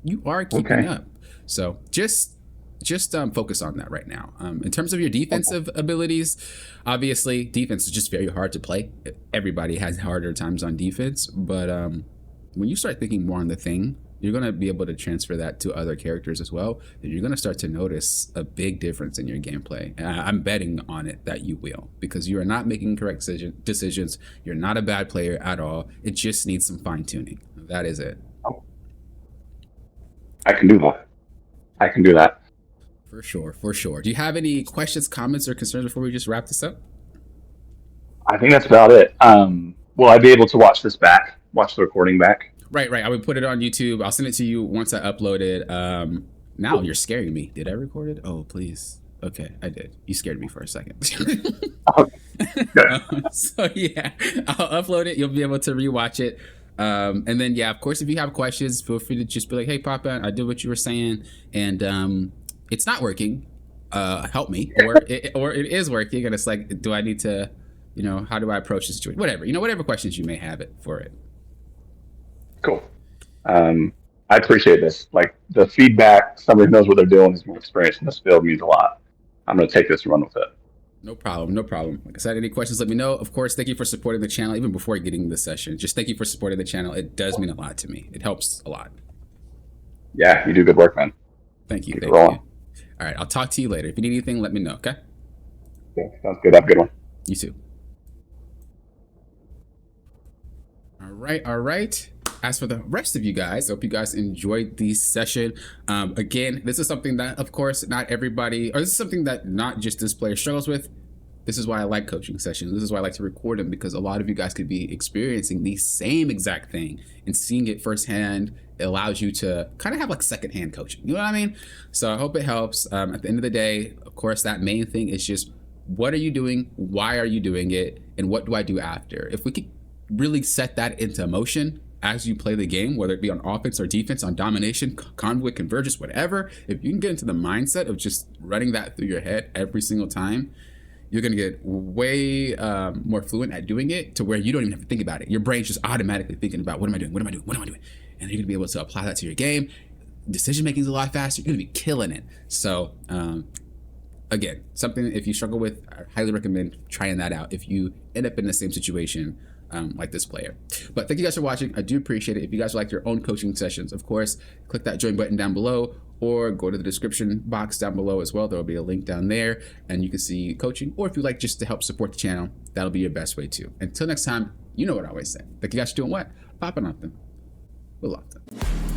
You are keeping up. So just focus on that right now. In terms of your defensive abilities, obviously defense is just very hard to play. Everybody has harder times on defense, but when you start thinking more on the Thing, you're going to be able to transfer that to other characters as well, and you're going to start to notice a big difference in your gameplay. And I'm betting on it that you will, because you are not making correct decisions. You're not a bad player at all. It just needs some fine tuning. That is it. I can do that. I can do that. For sure. Do you have any questions, comments, or concerns before we just wrap this up? I think that's about it. One will I be able to watch this back? Watch the recording back? Right. I would put it on YouTube. I'll send it to you once I upload it. Now you're scaring me. Did I record it? Oh, please. Okay, I did. You scared me for a second. So yeah, I'll upload it. You'll be able to rewatch it. And then yeah, of course, if you have questions, feel free to just be like, "Hey, Papa, I did what you were saying, and it's not working. Help me." Or it is working, and it's like, do I need to, how do I approach the situation? Whatever, whatever questions you may have it for it. Cool. I appreciate this. Like the feedback, somebody who knows what they're doing, is more experience in this field means a lot. I'm going to take this and run with it. No problem. Like I said, any questions, let me know. Of course, thank you for supporting the channel, even before getting the session. Just thank you for supporting the channel. It does mean a lot to me. It helps a lot. Yeah, you do good work, man. Thank you. Thank you. All right, I'll talk to you later. If you need anything, let me know, okay? Okay, sounds good. Have a good one. You too. All right. As for the rest of you guys, I hope you guys enjoyed the session. Again, this is something that, of course, not everybody, or this is something that not just this player struggles with. This is why I like coaching sessions. This is why I like to record them, because a lot of you guys could be experiencing the same exact thing, and seeing it firsthand, it allows you to kind of have like secondhand coaching. You know what I mean? So I hope it helps. At the end of the day, of course, that main thing is just, what are you doing? Why are you doing it? And what do I do after? If we could really set that into motion as you play the game, whether it be on offense or defense, on domination, convoy, convergence, whatever, if you can get into the mindset of just running that through your head every single time, you're going to get way more fluent at doing it, to where you don't even have to think about it. Your brain's just automatically thinking about, what am I doing? And you're going to be able to apply that to your game. Decision making is a lot faster. You're going to be killing it. So again, something if you struggle with, I highly recommend trying that out if you end up in the same situation like this player. But thank you guys for watching. I do appreciate it. If you guys like your own coaching sessions, of course, click that join button down below, or go to the description box down below as well. There will be a link down there, and you can see coaching. Or if you like just to help support the channel, that'll be your best way too. Until next time, you know what I always say. Thank you guys for doing what? Popping off them. We'll lock them.